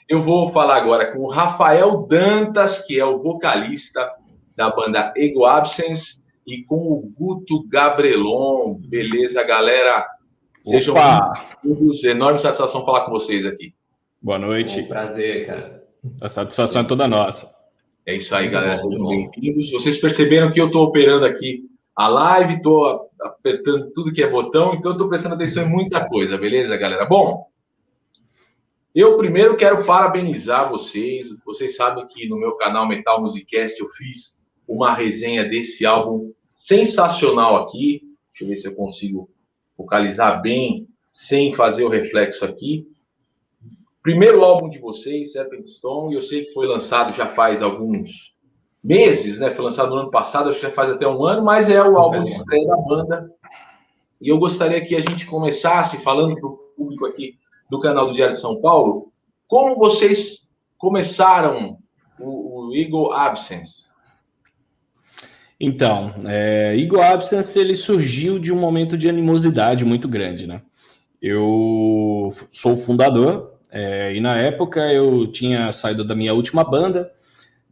Eu vou falar agora com o Rafael Dantas, que é o vocalista da banda Ego Absence, e com o Guto Gabrelon. Beleza, galera? Sejam Opa! bem-vindos. Enorme satisfação falar com vocês aqui. Boa noite. Um prazer, cara. A satisfação é toda nossa. É isso aí, Muito galera. bom, Sejam muito bom. bem-vindos. Vocês perceberam que eu estou operando aqui a live, estou apertando tudo que é botão, então estou prestando atenção em muita coisa, beleza, galera? Bom, eu primeiro quero parabenizar vocês. Vocês sabem que no meu canal Metal Musicast eu fiz uma resenha desse álbum sensacional aqui. Deixa eu ver se eu consigo focalizar bem sem fazer o reflexo aqui. Primeiro álbum de vocês, Serpent Stone, eu sei que foi lançado já faz alguns meses, né? Foi lançado no ano passado, acho que já faz até um ano, mas é o álbum de estreia da banda. E eu gostaria que a gente começasse falando para o público aqui do canal do Diário de São Paulo, como vocês começaram o Ego Absence? Então, Ego Absence, ele surgiu de um momento de animosidade muito grande, né? Eu sou o fundador, e na época eu tinha saído da minha última banda,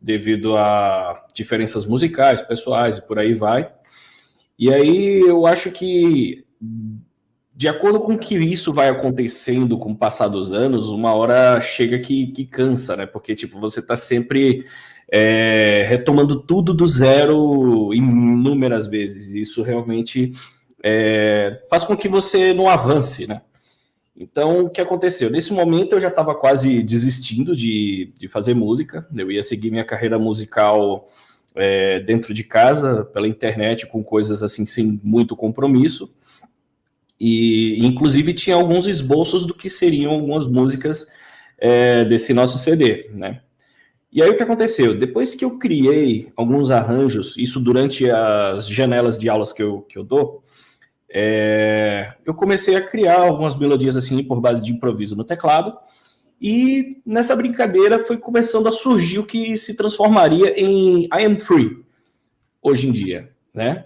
devido a diferenças musicais, pessoais e por aí vai. E aí eu acho que, de acordo com que isso vai acontecendo com o passar dos anos, uma hora chega que cansa, né? Porque, tipo, você tá sempre retomando tudo do zero inúmeras vezes. Isso realmente faz com que você não avance, né? Então, o que aconteceu? Nesse momento, eu já estava quase desistindo de fazer música. Eu ia seguir minha carreira musical dentro de casa, pela internet, com coisas assim, sem muito compromisso. E, inclusive, tinha alguns esboços do que seriam algumas músicas desse nosso CD, né? E aí, o que aconteceu? Depois que eu criei alguns arranjos, isso durante as janelas de aulas que eu dou, eu comecei a criar algumas melodias assim por base de improviso no teclado, e nessa brincadeira foi começando a surgir o que se transformaria em I Am Free hoje em dia, né?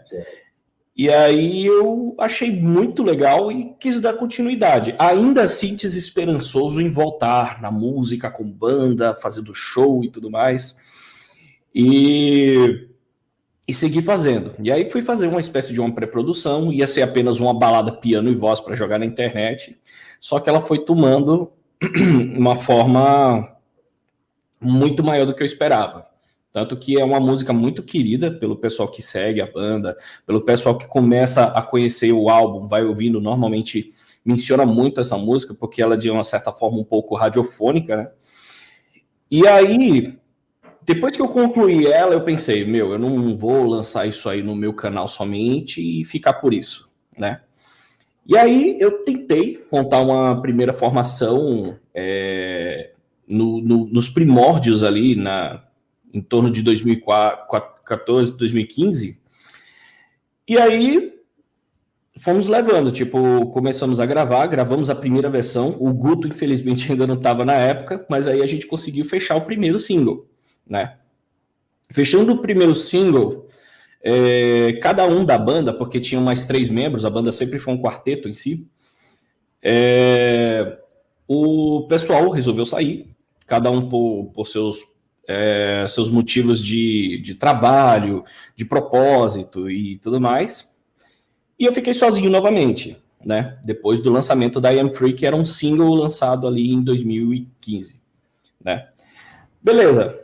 E aí eu achei muito legal e quis dar continuidade, ainda assim desesperançoso em voltar na música com banda, fazendo show e tudo mais, e segui fazendo. E aí fui fazer uma espécie de uma pré-produção, ia ser apenas uma balada piano e voz para jogar na internet, só que ela foi tomando uma forma muito maior do que eu esperava. Tanto que é uma música muito querida pelo pessoal que segue a banda, pelo pessoal que começa a conhecer o álbum, vai ouvindo, normalmente menciona muito essa música, porque ela é de uma certa forma um pouco radiofônica, né? E aí, depois que eu concluí ela, eu pensei, eu não vou lançar isso aí no meu canal somente e ficar por isso, né? E aí eu tentei montar uma primeira formação nos primórdios ali, em torno de 2014, 2015. E aí fomos levando, começamos a gravamos a primeira versão. O Guto, infelizmente, ainda não estava na época, mas aí a gente conseguiu fechar o primeiro single, né? Fechando o primeiro single, cada um da banda, porque tinham mais 3 membros, a banda sempre foi um quarteto em si, o pessoal resolveu sair, cada um por seus motivos de trabalho, de propósito e tudo mais, e eu fiquei sozinho novamente, né? Depois do lançamento da I Am Free, que era um single lançado ali em 2015, né? Beleza.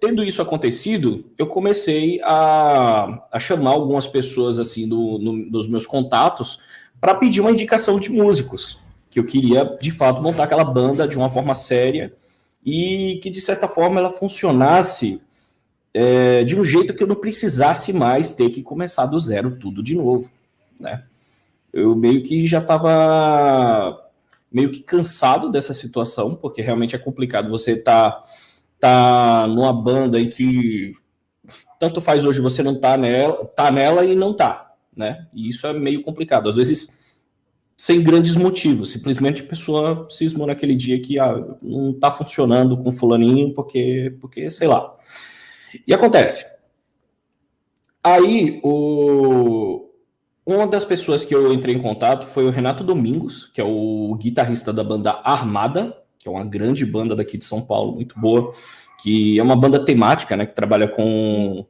Tendo isso acontecido, eu comecei a chamar algumas pessoas assim nos meus contatos para pedir uma indicação de músicos, que eu queria, de fato, montar aquela banda de uma forma séria e que, de certa forma, ela funcionasse de um jeito que eu não precisasse mais ter que começar do zero tudo de novo, né? Eu meio que já estava meio que cansado dessa situação, porque realmente é complicado você tá numa banda em que tanto faz hoje você não tá nela e não tá, né? E isso é meio complicado. Às vezes, sem grandes motivos. Simplesmente a pessoa cismou naquele dia que não tá funcionando com fulaninho porque, sei lá. E acontece. Aí, uma das pessoas que eu entrei em contato foi o Renato Domingos, que é o guitarrista da banda Armada, que é uma grande banda daqui de São Paulo, muito boa, que é uma banda temática, né, que trabalha com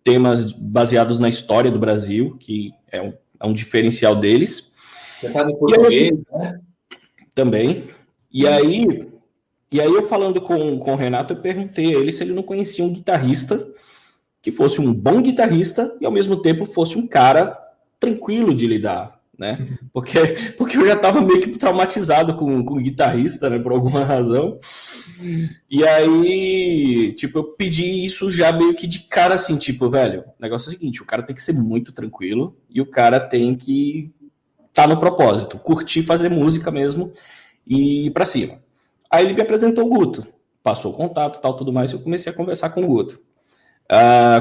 temas baseados na história do Brasil, que é um diferencial deles. Cantado em português, né? Também. E aí eu falando com o Renato, eu perguntei a ele se ele não conhecia um guitarrista que fosse um bom guitarrista e ao mesmo tempo fosse um cara tranquilo de lidar, né? Porque eu já estava meio que traumatizado com guitarrista, né? Por alguma razão. E aí, tipo, eu pedi isso já meio que de cara assim, tipo, velho, o negócio é o seguinte, o cara tem que ser muito tranquilo e o cara tem que estar no propósito, curtir fazer música mesmo e ir pra cima. Aí ele me apresentou o Guto, passou o contato, tal, tudo mais, e eu comecei a conversar com o Guto.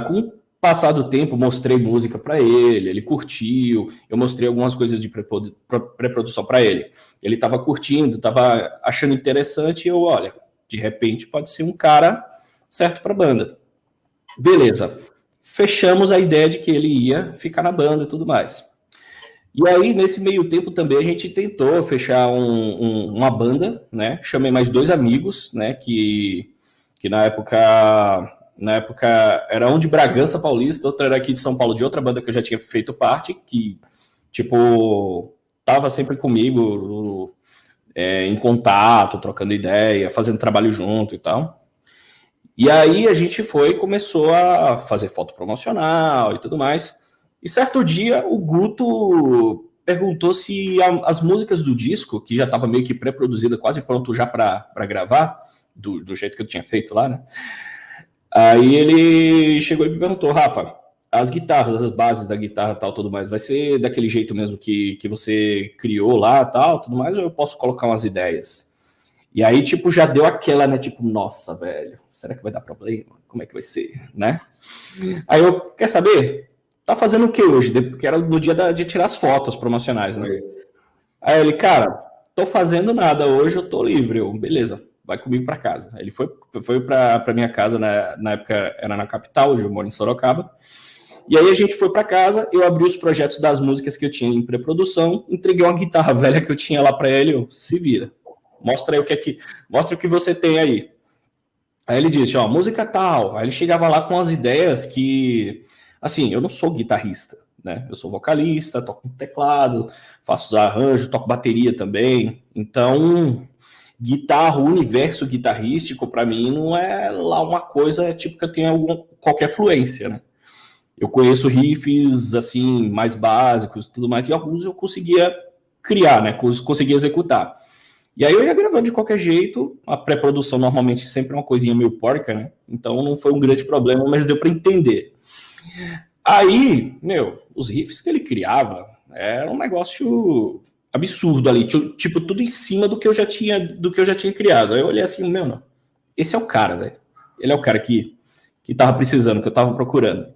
Com o passar do tempo, mostrei música para ele curtiu, eu mostrei algumas coisas de pré-produção para ele. Ele estava curtindo, estava achando interessante, e eu, olha, de repente pode ser um cara certo para a banda. Beleza. Fechamos a ideia de que ele ia ficar na banda e tudo mais. E aí, nesse meio tempo também, a gente tentou fechar uma banda, né? Chamei mais 2 amigos, né? Que na época era um de Bragança Paulista, outro era aqui de São Paulo, de outra banda que eu já tinha feito parte, que, tipo, tava sempre comigo em contato, trocando ideia, fazendo trabalho junto e tal. E aí a gente começou a fazer foto promocional e tudo mais. E certo dia o Guto perguntou se as músicas do disco, que já estava meio que pré-produzida, quase pronto já para gravar, do jeito que eu tinha feito lá, né? Aí ele chegou e me perguntou, Rafa, as guitarras, as bases da guitarra tal, tudo mais, vai ser daquele jeito mesmo que você criou lá, tal, tudo mais, ou eu posso colocar umas ideias? E aí, tipo, já deu aquela, né, tipo, nossa, velho, será que vai dar problema? Como é que vai ser, né? Aí eu, quer saber? Tá fazendo o que hoje? Porque era no dia de tirar as fotos promocionais, né? Aí ele, cara, tô fazendo nada, hoje eu tô livre. Eu, beleza, vai comigo para casa. Ele foi para minha casa, na época era na capital, hoje eu moro em Sorocaba. E aí a gente foi para casa, eu abri os projetos das músicas que eu tinha em pré-produção, entreguei uma guitarra velha que eu tinha lá para ele, eu, se vira. Mostra aí mostra o que você tem aí. Aí ele disse, ó, música tal. Aí ele chegava lá com as ideias que, assim, eu não sou guitarrista, né? Eu sou vocalista, toco teclado, faço os arranjos, toco bateria também. Então, guitarra, o universo guitarrístico, para mim, não é lá uma coisa tipo que eu tenho qualquer fluência, né? Eu conheço riffs, assim, mais básicos, tudo mais, e alguns eu conseguia criar, né? Conseguia executar. E aí eu ia gravando de qualquer jeito, a pré-produção normalmente sempre é uma coisinha meio porca, né? Então não foi um grande problema, mas deu para entender. Aí, os riffs que ele criava era um negócio absurdo ali, tipo, tudo em cima do que eu já tinha criado. Aí eu olhei assim, não, esse é o cara, velho. Ele é o cara que tava precisando, que eu tava procurando.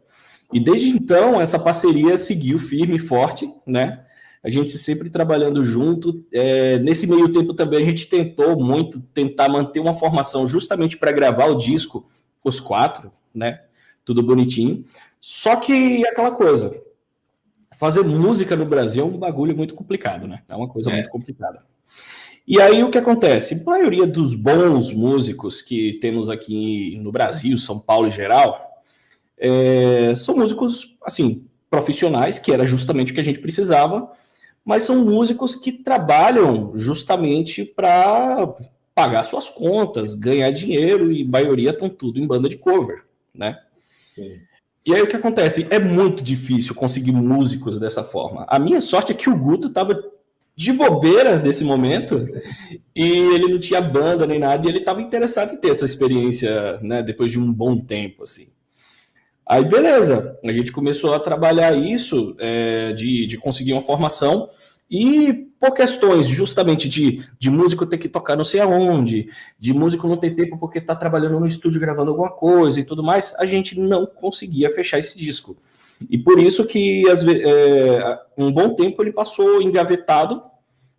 E desde então, essa parceria seguiu firme e forte, né? A gente sempre trabalhando junto. Nesse meio tempo também a gente tentou muito tentar manter uma formação justamente para gravar o disco, os 4, né? Tudo bonitinho. Só que aquela coisa, fazer música no Brasil é um bagulho muito complicado, né? É uma coisa muito complicada. E aí o que acontece? A maioria dos bons músicos que temos aqui no Brasil, São Paulo em geral, são músicos, assim, profissionais, que era justamente o que a gente precisava, mas são músicos que trabalham justamente para pagar suas contas, ganhar dinheiro, e a maioria estão tudo em banda de cover, né? Sim. E aí o que acontece? É muito difícil conseguir músicos dessa forma. A minha sorte é que o Guto estava de bobeira nesse momento e ele não tinha banda nem nada, e ele estava interessado em ter essa experiência, né, depois de um bom tempo, assim. Aí, beleza, a gente começou a trabalhar isso, de conseguir uma formação, e por questões justamente de músico ter que tocar não sei aonde, de músico não ter tempo porque tá trabalhando no estúdio gravando alguma coisa e tudo mais, a gente não conseguia fechar esse disco. E por isso que um bom tempo ele passou engavetado,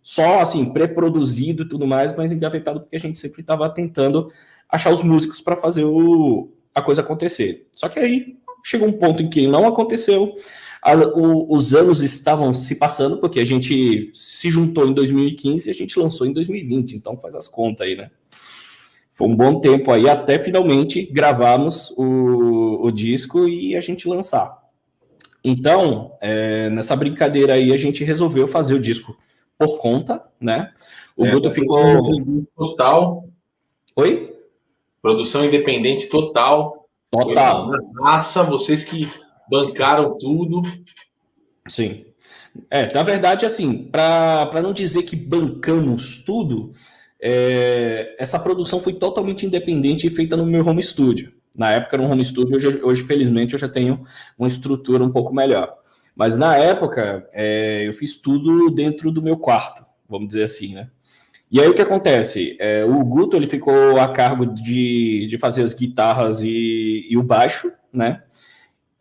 só assim, pré-produzido e tudo mais, mas engavetado porque a gente sempre estava tentando achar os músicos para fazer a coisa acontecer. Só que aí chegou um ponto em que não aconteceu, Os anos estavam se passando, porque a gente se juntou em 2015 e a gente lançou em 2020, então faz as contas aí, né? Foi um bom tempo aí, até finalmente gravarmos o disco e a gente lançar. Então, nessa brincadeira aí, a gente resolveu fazer o disco por conta, né? O Guto ficou... Total. Oi? Produção independente total. Total. Raça, vocês que bancaram tudo. Sim. Na verdade, assim, para não dizer que bancamos tudo, essa produção foi totalmente independente e feita no meu home studio. Na época era um home studio, hoje felizmente, eu já tenho uma estrutura um pouco melhor. Mas na época, eu fiz tudo dentro do meu quarto, vamos dizer assim, né? E aí o que acontece? O Guto ele ficou a cargo de fazer as guitarras e o baixo, né?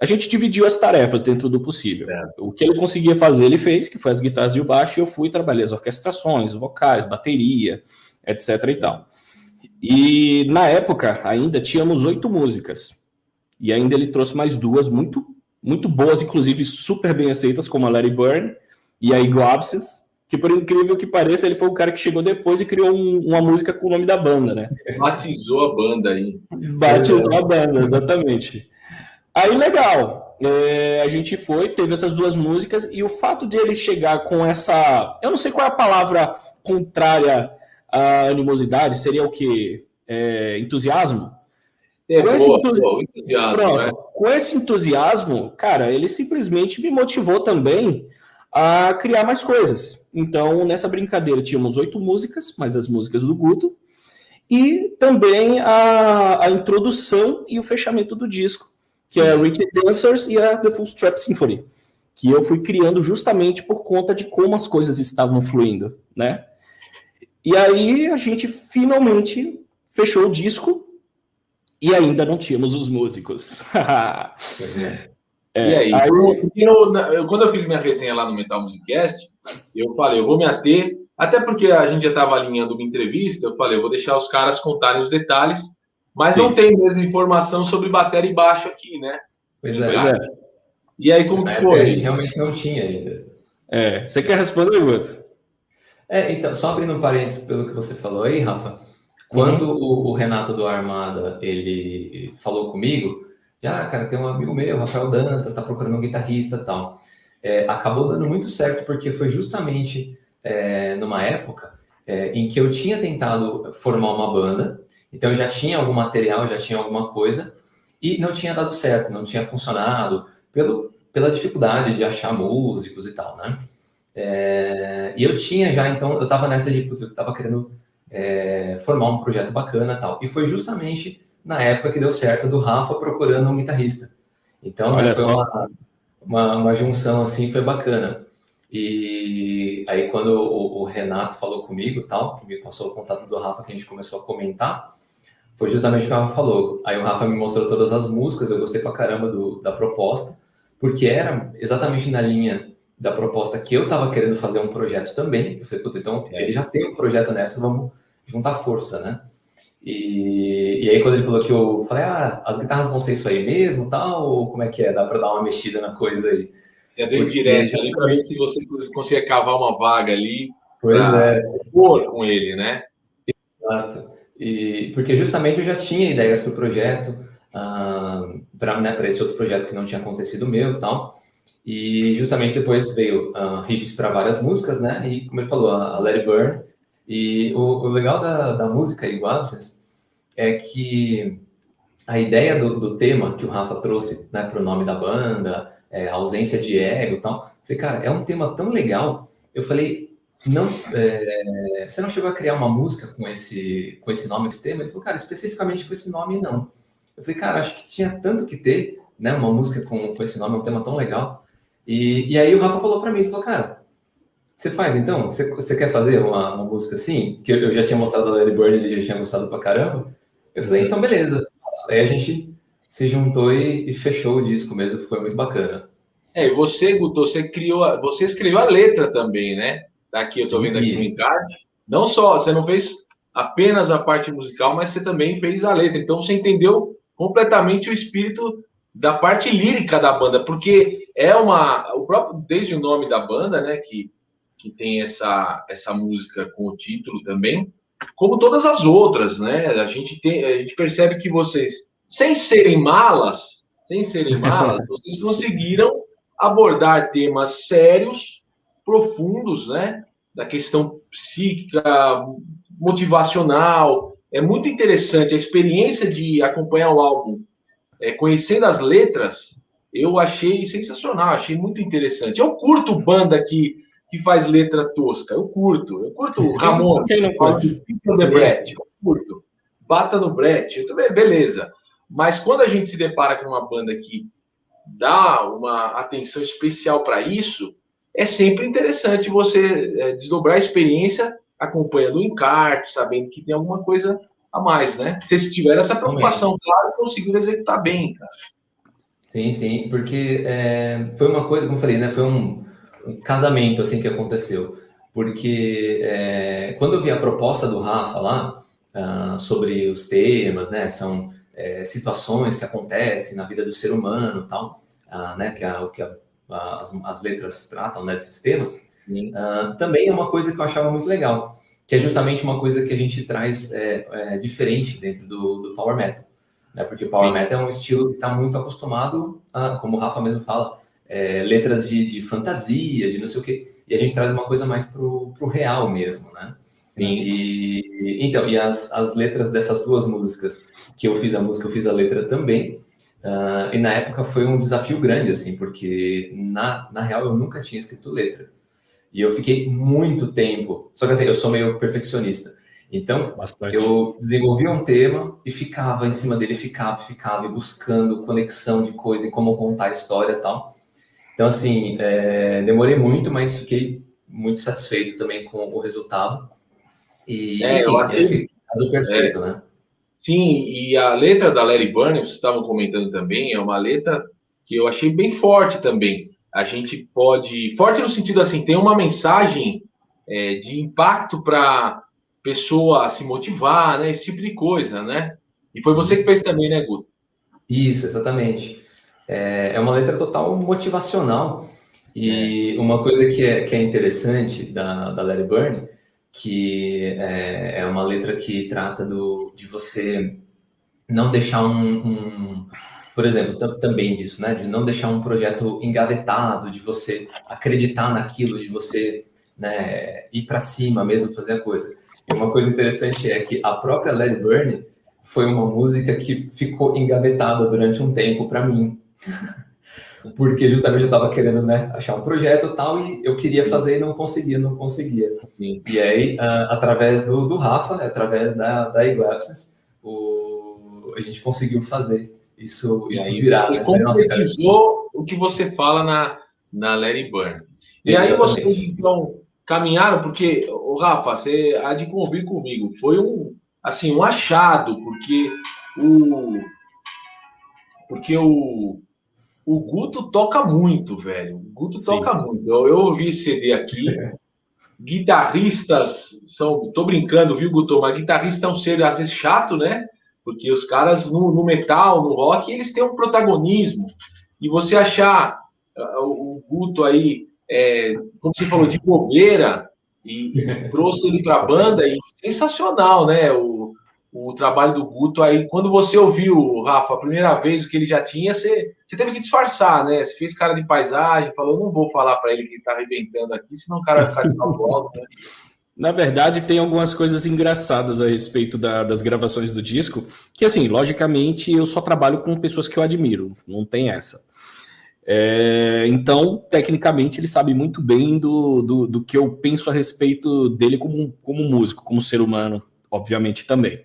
A gente dividiu as tarefas dentro do possível. O que ele conseguia fazer, ele fez, que foi as guitarras e o baixo, e eu fui e trabalhei as orquestrações, vocais, bateria, etc. e tal. E na época, ainda tínhamos 8 músicas. E ainda ele trouxe mais 2 muito, muito boas, inclusive super bem aceitas, como a Let It Burn e a Eagle Absence, que por incrível que pareça, ele foi o cara que chegou depois e criou uma música com o nome da banda, né? Batizou a banda aí. Batizou a banda, exatamente. Aí, legal. A gente teve essas 2 músicas, e o fato de ele chegar com essa... Eu não sei qual é a palavra contrária à animosidade, seria o quê? Entusiasmo? Entusiasmo, pronto, né? Com esse entusiasmo, cara, ele simplesmente me motivou também a criar mais coisas. Então, nessa brincadeira, tínhamos 8 músicas, mais as músicas do Guto, e também a introdução e o fechamento do disco, que é a Richard Dancers e a The Full Strap Symphony, que eu fui criando justamente por conta de como as coisas estavam fluindo, né? E aí a gente finalmente fechou o disco e ainda não tínhamos os músicos. E aí? Quando eu fiz minha resenha lá no Metal Musicast, eu falei, eu vou me ater, até porque a gente já estava alinhando uma entrevista, eu falei, eu vou deixar os caras contarem os detalhes, mas Sim. Não tem mesmo informação sobre bateria e baixo aqui, né? Pois é. E aí, como que foi? A gente realmente não tinha ainda. Você quer responder, Guto? Então, só abrindo um parênteses pelo que você falou aí, Rafa, quando o Renato do Armada, ele falou comigo, cara, tem um amigo meu, Rafael Dantas, tá procurando um guitarrista e tal. Acabou dando muito certo, porque foi justamente numa época em que eu tinha tentado formar uma banda, então eu já tinha algum material, já tinha alguma coisa, e não tinha dado certo, não tinha funcionado, pela dificuldade de achar músicos e tal, né? E eu tinha já, então, eu estava nessa de, eu estava querendo formar um projeto bacana e tal. E foi justamente na época que deu certo do Rafa procurando um guitarrista. Então, foi uma junção assim, foi bacana. E aí, quando o Renato falou comigo, tal, que me passou o contato do Rafa, que a gente começou a comentar, foi justamente o que o Rafa falou. Aí o Rafa me mostrou todas as músicas, eu gostei pra caramba da proposta, porque era exatamente na linha da proposta que eu estava querendo fazer um projeto também. Eu falei, então ele já tem um projeto nessa, vamos juntar força, né? E aí quando ele falou que eu falei, as guitarras vão ser isso aí mesmo, tal, ou como é que é? Dá para dar uma mexida na coisa aí? Já deu direto ali para ver se você conseguia cavar uma vaga ali. Pois pôr com ele, né? Exato. Porque justamente eu já tinha ideias para o projeto, para esse outro projeto que não tinha acontecido meu e tal. E justamente depois veio riffs para várias músicas, né? E como ele falou, a Let It Burn. E o legal da música Eagle Absence é que a ideia do tema que o Rafa trouxe, né, para o nome da banda, a ausência de ego e tal, eu falei, cara, é um tema tão legal. Eu falei, não, você não chegou a criar uma música com esse nome, esse tema? Ele falou, cara, especificamente com esse nome, não. Eu falei, cara, acho que tinha tanto que ter, né, uma música com esse nome, um tema tão legal. E aí o Rafa falou para mim, ele falou, cara, você faz então? Você quer fazer uma música assim? Que eu já tinha mostrado a Larry Bird, ele já tinha gostado pra caramba. Eu falei, então beleza. Aí a gente se juntou e fechou o disco mesmo, ficou muito bacana. E você, Guto, você escreveu a letra também, né? Daqui eu tô vendo aqui no encarte. Não só, você não fez apenas a parte musical, mas você também fez a letra. Então você entendeu completamente o espírito da parte lírica da banda, porque o próprio, desde o nome da banda, né, que tem essa música com o título também, como todas as outras, né? A gente percebe que vocês, sem serem malas, vocês conseguiram abordar temas sérios, profundos, né? Da questão psíquica, motivacional. É muito interessante a experiência de acompanhar o álbum, conhecendo as letras. Eu achei sensacional, achei muito interessante. Eu curto banda que faz letra tosca. Eu curto o Ramon, The Brett, eu curto. Bata no Brett, eu também, beleza. Mas quando a gente se depara com uma banda que dá uma atenção especial para isso, é sempre interessante você desdobrar a experiência acompanhando o encarte, sabendo que tem alguma coisa a mais, né? Se tiver essa preocupação, claro, conseguiram executar bem, cara. Sim, porque foi uma coisa, como eu falei, né? Foi um casamento assim que aconteceu, porque quando eu vi a proposta do Rafa lá sobre os temas, né, são situações que acontecem na vida do ser humano, tal, né, que as letras tratam, né, desses temas, também é uma coisa que eu achava muito legal, que é justamente uma coisa que a gente traz diferente dentro do Power Metal, né, porque o Power Metal é um estilo que está muito acostumado a, como o Rafa mesmo fala, letras de fantasia, de não sei o quê, e a gente traz uma coisa mais pro real mesmo, né? Sim. E as letras dessas duas músicas, que eu fiz a música, eu fiz a letra também, e na época foi um desafio grande, assim, porque na real eu nunca tinha escrito letra, e eu fiquei muito tempo, só que assim, eu sou meio perfeccionista, então eu desenvolvia um tema e ficava em cima dele, ficava e buscando conexão de coisa e como contar a história e tal. Então, assim, demorei muito, mas fiquei muito satisfeito também com o resultado. E, enfim, acho que casou perfeito, né? Sim, e a letra da Let It Burn, vocês estavam comentando também, é uma letra que eu achei bem forte também. A gente pode... Forte no sentido, assim, tem uma mensagem de impacto para pessoa se motivar, né? Esse tipo de coisa, né? E foi você que fez também, né, Guto? Isso, exatamente. É uma letra total motivacional. E uma coisa que é interessante da Let It Burn, que é uma letra que trata de você não deixar por exemplo, também disso, né? De não deixar um projeto engavetado, de você acreditar naquilo, de você, né, ir para cima mesmo, fazer a coisa. E uma coisa interessante é que a própria Let It Burn foi uma música que ficou engavetada durante um tempo para mim. Porque justamente eu estava querendo, né, achar um projeto e tal, e eu queria fazer e não conseguia. Sim. E aí, através do Rafa, através da Eagle Absence, a gente conseguiu fazer isso virar. Você, né? concretizou o que você fala na Let It Burn. E aí vocês, então, caminharam, porque, Rafa, você há de convir comigo, foi um achado, porque o Guto toca muito, velho. O Guto toca muito. Eu ouvi esse CD aqui. Guitarristas são... Tô brincando, viu, Guto? Mas guitarrista é um ser, às vezes, chato, né? Porque os caras, no metal, no rock, eles têm um protagonismo. E você achar o Guto aí, como você falou, de bobeira, e trouxe ele para a banda, e sensacional, né? O trabalho do Guto aí. Quando você ouviu, Rafa, a primeira vez o que ele já tinha, você teve que disfarçar, né? Você fez cara de paisagem, falou, não vou falar para ele que ele tá arrebentando aqui, senão o cara vai ficar de salto alto, né? Na verdade, tem algumas coisas engraçadas a respeito das gravações do disco, que, assim, logicamente, eu só trabalho com pessoas que eu admiro, não tem essa. Então, tecnicamente, ele sabe muito bem do que eu penso a respeito dele como músico, como ser humano, obviamente, também.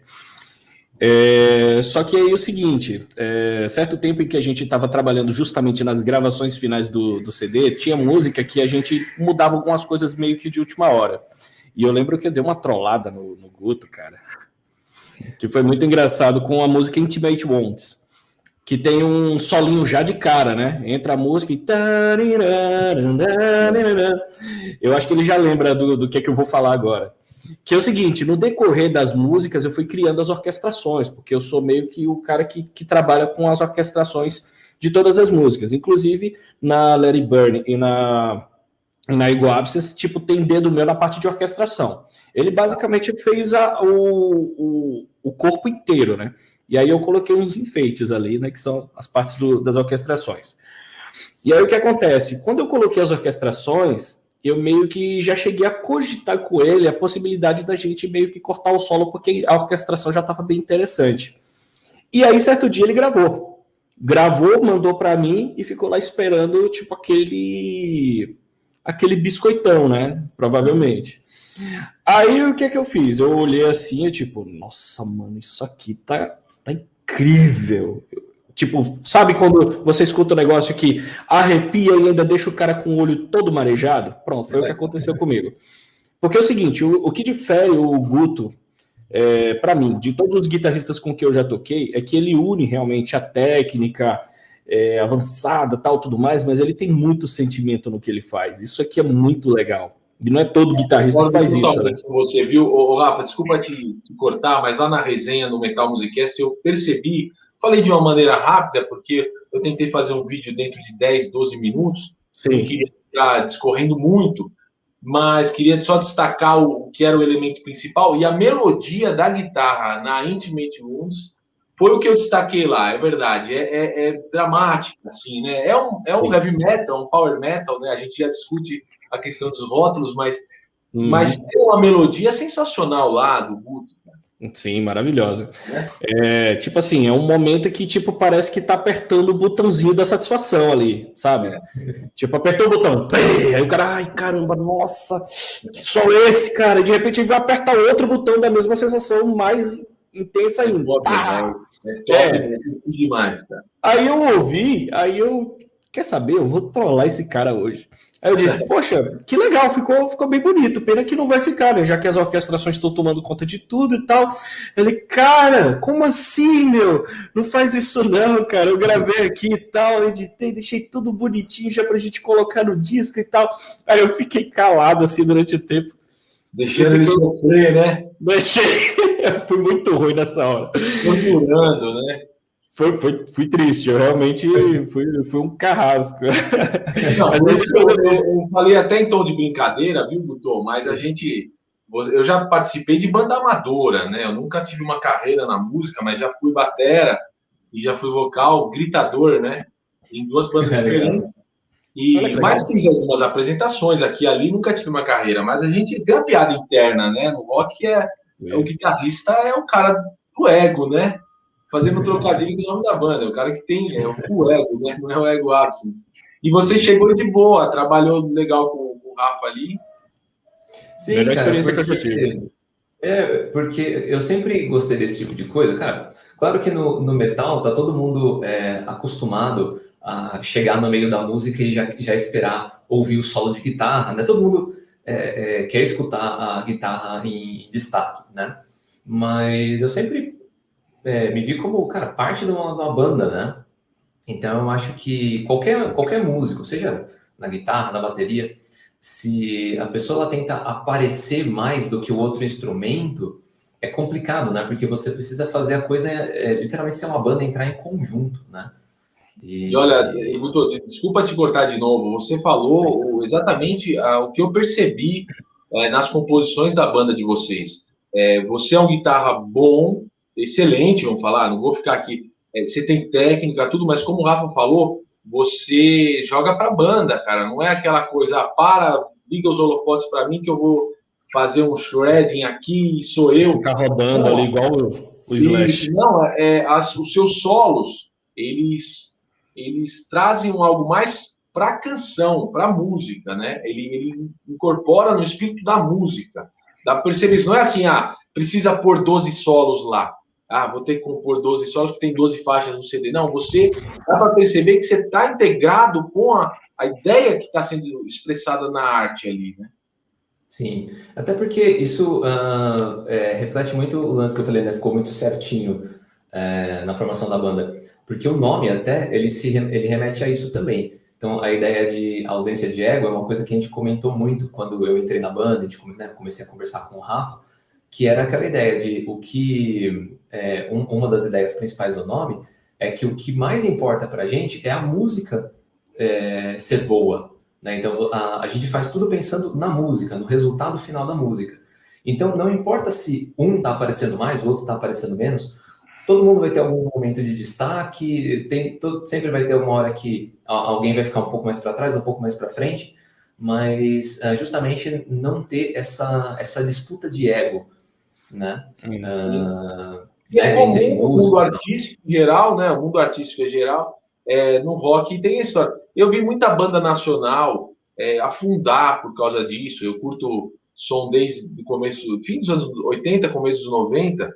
Só que aí é o seguinte, certo tempo em que a gente estava trabalhando justamente nas gravações finais do CD, tinha música que a gente mudava algumas coisas meio que de última hora. E eu lembro que eu dei uma trollada no Guto, cara, que foi muito engraçado com a música Intimate Wants, que tem um solinho já de cara, né? Entra a música e... Eu acho que ele já lembra do que eu vou falar agora. Que é o seguinte, no decorrer das músicas eu fui criando as orquestrações, porque eu sou meio que o cara que trabalha com as orquestrações de todas as músicas. Inclusive, na Let It Burn e na Ego Absence, tipo, tem dedo meu na parte de orquestração. Ele basicamente fez o corpo inteiro, né? E aí eu coloquei uns enfeites ali, né? Que são as partes das orquestrações. E aí o que acontece? Quando eu coloquei as orquestrações, eu meio que já cheguei a cogitar com ele a possibilidade da gente meio que cortar o solo, porque a orquestração já estava bem interessante. E aí, certo dia, ele gravou, mandou para mim e ficou lá esperando, tipo, aquele biscoitão, né? Provavelmente. Aí, o que eu fiz? Eu olhei assim, eu tipo, nossa, mano, isso aqui tá incrível. Tipo, sabe quando você escuta um negócio que arrepia e ainda deixa o cara com o olho todo marejado? Pronto, foi o que aconteceu comigo. Porque é o seguinte, o que difere o Guto, para mim, de todos os guitarristas com que eu já toquei, é que ele une realmente a técnica avançada, tal, tudo mais, mas ele tem muito sentimento no que ele faz. Isso aqui é muito legal. E não é todo guitarrista que faz isso, né? Você viu, Rafa, desculpa te cortar, mas lá na resenha no Metal Musicast eu percebi, falei de uma maneira rápida, porque eu tentei fazer um vídeo dentro de 10, 12 minutos, Sim. Não queria ficar discorrendo muito, mas queria só destacar o que era o elemento principal, e a melodia da guitarra na Intimate Wounds foi o que eu destaquei lá, é verdade, é dramática, assim, né? É um heavy metal, um power metal, né? A gente já discute a questão dos rótulos, mas tem uma melodia sensacional lá do Guto. Sim, maravilhosa. Tipo assim, é um momento que tipo parece que tá apertando o botãozinho da satisfação ali, sabe? Tipo, apertou o botão, aí o cara, ai caramba, nossa, que só esse, cara. E de repente ele vai apertar outro botão da mesma sensação mais intensa ainda. É demais, cara. Aí eu ouvi, quer saber, eu vou trollar esse cara hoje. Aí eu disse, poxa, que legal, ficou bem bonito, pena que não vai ficar, né? Já que as orquestrações estão tomando conta de tudo e tal. Ele, cara, como assim, meu? Não faz isso não, cara. Eu gravei aqui e tal, editei, deixei tudo bonitinho já pra gente colocar no disco e tal. Aí eu fiquei calado assim durante o tempo. Deixando ele sofrer, né? Deixei. Foi muito ruim nessa hora. Torturando, né? Fui triste, eu realmente fui um carrasco. Não, eu falei até em tom de brincadeira, viu, Guto? Mas eu já participei de banda amadora, né? Eu nunca tive uma carreira na música, mas já fui batera e já fui vocal, gritador, né? Em 2 bandas diferentes. Mas fiz algumas apresentações aqui e ali, nunca tive uma carreira. Mas a gente tem uma piada interna, né? No rock o guitarrista é o cara do ego, né? Fazendo um trocadilho com o nome da banda, o cara que tem o full ego, né? Não é o Ego Absence. E você chegou de boa, trabalhou legal com o Rafa ali. Sim, melhor experiência que eu tive. Porque eu sempre gostei desse tipo de coisa, cara. Claro que no metal tá todo mundo acostumado a chegar no meio da música e já esperar ouvir o solo de guitarra, né? Todo mundo quer escutar a guitarra em destaque, né? Mas eu sempre me vi como, cara, parte de uma banda, né? Então eu acho que qualquer músico, seja na guitarra, na bateria, se a pessoa ela tenta aparecer mais do que o outro instrumento, é complicado, né? Porque você precisa fazer a coisa, literalmente ser uma banda, entrar em conjunto, né? E olha, Guto, desculpa te cortar de novo, você falou exatamente o que eu percebi nas composições da banda de vocês. Você é um guitarra bom, excelente, vamos falar, não vou ficar aqui. Você tem técnica, tudo, mas como o Rafa falou, você joga pra banda, cara. Não é aquela coisa, liga os holofotes para mim que eu vou fazer um shredding aqui e sou eu. Ficar rodando ali igual o Slash. Não, os seus solos, eles trazem algo mais pra canção, pra música, né? Ele incorpora no espírito da música. Dá pra perceber isso. Não é assim, precisa pôr 12 solos lá. Vou ter que compor 12 solos, que tem 12 faixas no CD. Não, dá para perceber que você está integrado com a ideia que está sendo expressada na arte ali, né? Sim, até porque isso reflete muito o lance que eu falei, né? Ficou muito certinho na formação da banda. Porque o nome até, ele remete a isso também. Então, a ideia de ausência de ego é uma coisa que a gente comentou muito quando eu entrei na banda, a gente comecei a conversar com o Rafa, que era aquela ideia de uma das ideias principais do nome é que o que mais importa pra gente é a música ser boa, né? Então, a gente faz tudo pensando na música, no resultado final da música. Então, não importa se um tá aparecendo mais, o outro tá aparecendo menos, todo mundo vai ter algum momento de destaque, sempre vai ter uma hora que alguém vai ficar um pouco mais para trás, um pouco mais para frente, mas justamente não ter essa disputa de ego, né? E é comum no mundo músicos, artístico em geral, né? O mundo artístico em geral, no rock tem a história. Eu vi muita banda nacional afundar por causa disso. Eu curto som desde o começo, fim dos anos 80, começo dos 90,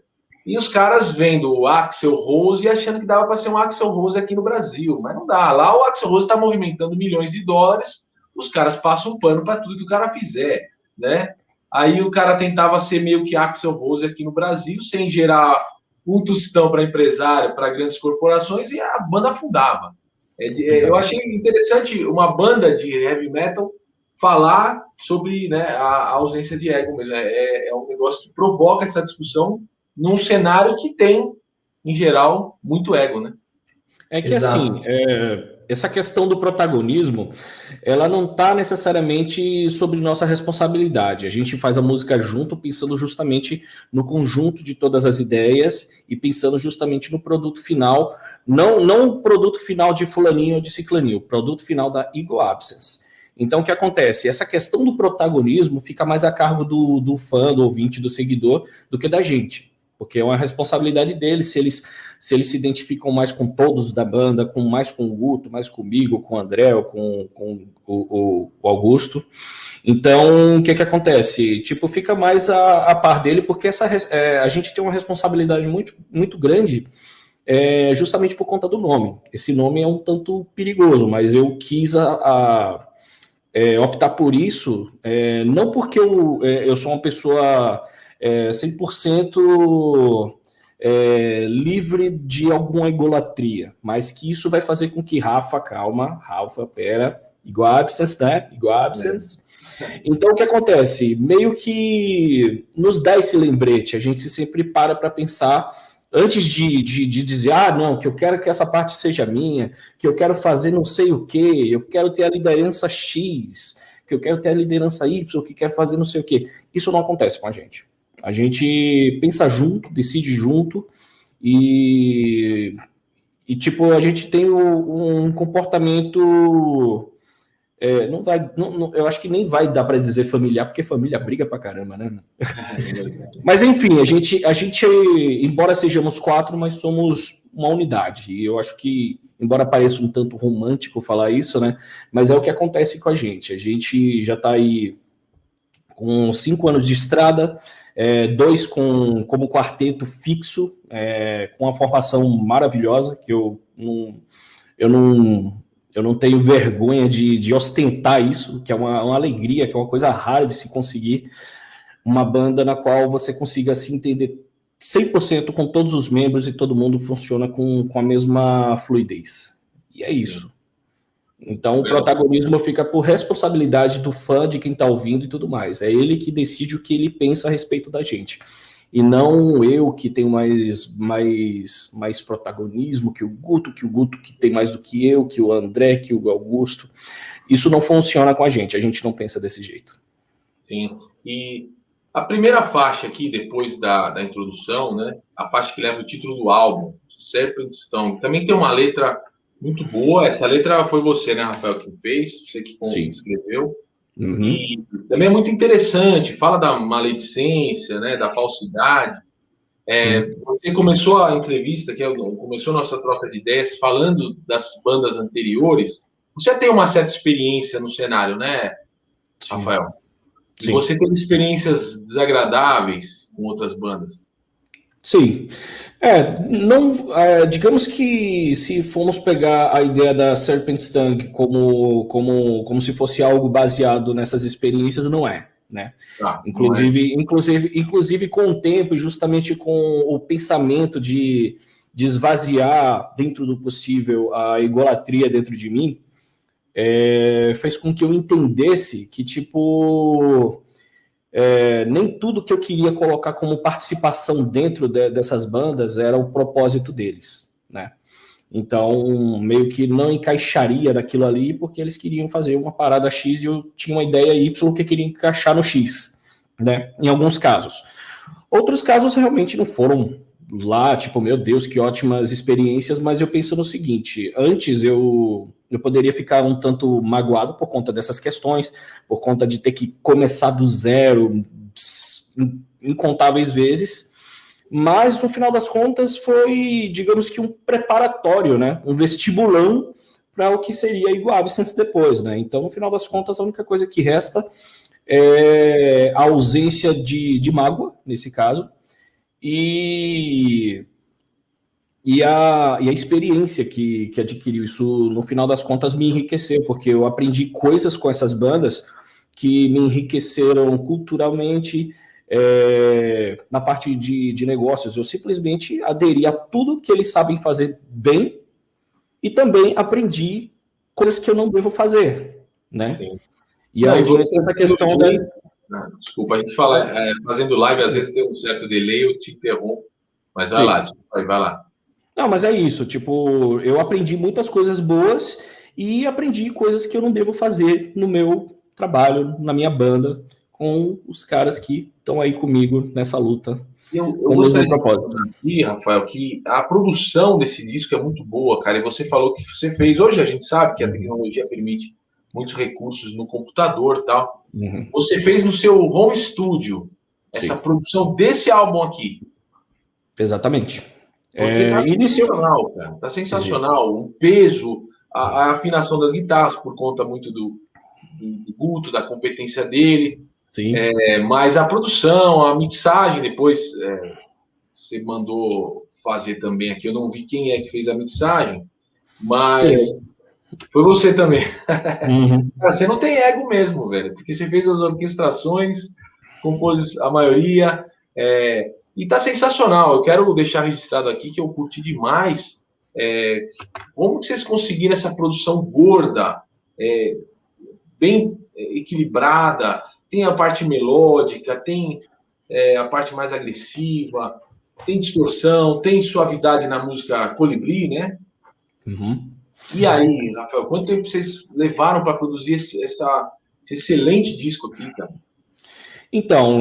e os caras vendo o Axl Rose e achando que dava para ser um Axl Rose aqui no Brasil, mas não dá. Lá o Axl Rose está movimentando milhões de dólares, os caras passam um pano para tudo que o cara fizer, né? Aí o cara tentava ser meio que Axl Rose aqui no Brasil, sem gerar um tostão para empresário, para grandes corporações, e a banda afundava. Eu achei interessante uma banda de heavy metal falar sobre, né, a ausência de ego mesmo. É um negócio que provoca essa discussão num cenário que tem, em geral, muito ego, né? É que assim, essa questão do protagonismo, ela não está necessariamente sobre nossa responsabilidade. A gente faz a música junto, pensando justamente no conjunto de todas as ideias e pensando justamente no produto final, não o produto final de fulaninho ou de ciclaninho, o produto final da Ego Absence. Então, o que acontece? Essa questão do protagonismo fica mais a cargo do fã, do ouvinte, do seguidor, do que da gente. Porque é uma responsabilidade deles, se eles se identificam mais com todos da banda, mais com o Guto, mais comigo, com o André, ou com o Augusto. Então, o que acontece? Tipo, fica mais a par dele, porque a gente tem uma responsabilidade muito, muito grande, justamente por conta do nome. Esse nome é um tanto perigoso, mas eu quis optar por isso, não porque eu sou uma pessoa 100% livre de alguma egolatria, mas que isso vai fazer com que Rafa, pera, igual absence, né? Igual absence. Então, o que acontece? Meio que nos dá esse lembrete, a gente sempre para pensar, antes de dizer, não, que eu quero que essa parte seja minha, que eu quero fazer não sei o quê, eu quero ter a liderança X, que eu quero ter a liderança Y, que quero fazer não sei o quê. Isso não acontece com a gente. A gente pensa junto, decide junto e tipo, a gente tem um comportamento... eu acho que nem vai dar para dizer familiar, porque família briga pra caramba, né? Mas enfim, a gente, embora sejamos 4, mas somos uma unidade. E eu acho que, embora pareça um tanto romântico falar isso, né? Mas é o que acontece com a gente. A gente já está aí com 5 anos de estrada, 2 como quarteto fixo, com uma formação maravilhosa, que eu não tenho vergonha de ostentar isso, que é uma alegria, que é uma coisa rara de se conseguir, uma banda na qual você consiga se entender 100% com todos os membros e todo mundo funciona com a mesma fluidez. E é isso. Sim. Então, o protagonismo fica por responsabilidade do fã, de quem está ouvindo e tudo mais. É ele que decide o que ele pensa a respeito da gente. E não eu que tenho mais protagonismo que o Guto que tem mais do que eu, que o André, que o Augusto. Isso não funciona com a gente não pensa desse jeito. Sim, e a primeira faixa aqui, depois da introdução, né, a faixa que leva o título do álbum, Serpent Stung, também tem uma letra muito boa. Essa letra foi você, né, Rafael, que fez, você que escreveu. Uhum. E também é muito interessante, fala da maledicência, né, da falsidade. Você começou a entrevista, começou a nossa troca de ideias, falando das bandas anteriores. Você já tem uma certa experiência no cenário, né, Sim. Rafael? Sim. E você teve experiências desagradáveis com outras bandas? Sim. Digamos que se formos pegar a ideia da Serpent Stung como se fosse algo baseado nessas experiências, não é, né? Inclusive com o tempo e justamente com o pensamento de esvaziar dentro do possível a egolatria dentro de mim, fez com que eu entendesse que, tipo... nem tudo que eu queria colocar como participação dentro dessas bandas era o propósito deles, né? Então, meio que não encaixaria naquilo ali, porque eles queriam fazer uma parada X e eu tinha uma ideia Y que queria encaixar no X, né? Em alguns casos. Outros casos realmente não foram lá, tipo, meu Deus, que ótimas experiências, mas eu penso no seguinte, antes eu poderia ficar um tanto magoado por conta dessas questões, por conta de ter que começar do zero incontáveis vezes, mas no final das contas foi, digamos que um preparatório, né? Um vestibulão para o que seria Igual Absence depois, né? Então, no final das contas, a única coisa que resta é a ausência de mágoa, nesse caso, e a experiência que adquiriu. Isso, no final das contas, me enriqueceu, porque eu aprendi coisas com essas bandas que me enriqueceram culturalmente, na parte de negócios. Eu simplesmente aderi a tudo que eles sabem fazer bem e também aprendi coisas que eu não devo fazer, né? Sim. E aí essa questão da... Desculpa, a gente fala, fazendo live, às vezes tem um certo delay, eu te interrompo, mas vai lá, vai lá. Não, mas é isso, tipo, eu aprendi muitas coisas boas e aprendi coisas que eu não devo fazer no meu trabalho, na minha banda, com os caras que estão aí comigo nessa luta. Eu gostaria de falar aqui, Rafael, que a produção desse disco é muito boa, cara, e você falou que você fez, hoje a gente sabe que a tecnologia permite muitos recursos no computador e tal. Uhum. Você fez no seu home studio essa produção desse álbum aqui. Exatamente. Porque tá sensacional, cara. Tá sensacional. O peso, a afinação das guitarras, por conta muito do Guto, da competência dele. Sim. Mas a produção, a mixagem, depois você mandou fazer também aqui. Eu não vi quem é que fez a mixagem, mas foi você também. Uhum. Você não tem ego mesmo, velho, porque você fez as orquestrações, compôs a maioria, e tá sensacional. Eu quero deixar registrado aqui que eu curti demais. Como que vocês conseguiram essa produção gorda, bem equilibrada? Tem a parte melódica, tem a parte mais agressiva, tem distorção, tem suavidade na música Colibri, né? Uhum. E aí, Rafael, quanto tempo vocês levaram para produzir esse excelente disco aqui, cara? Então,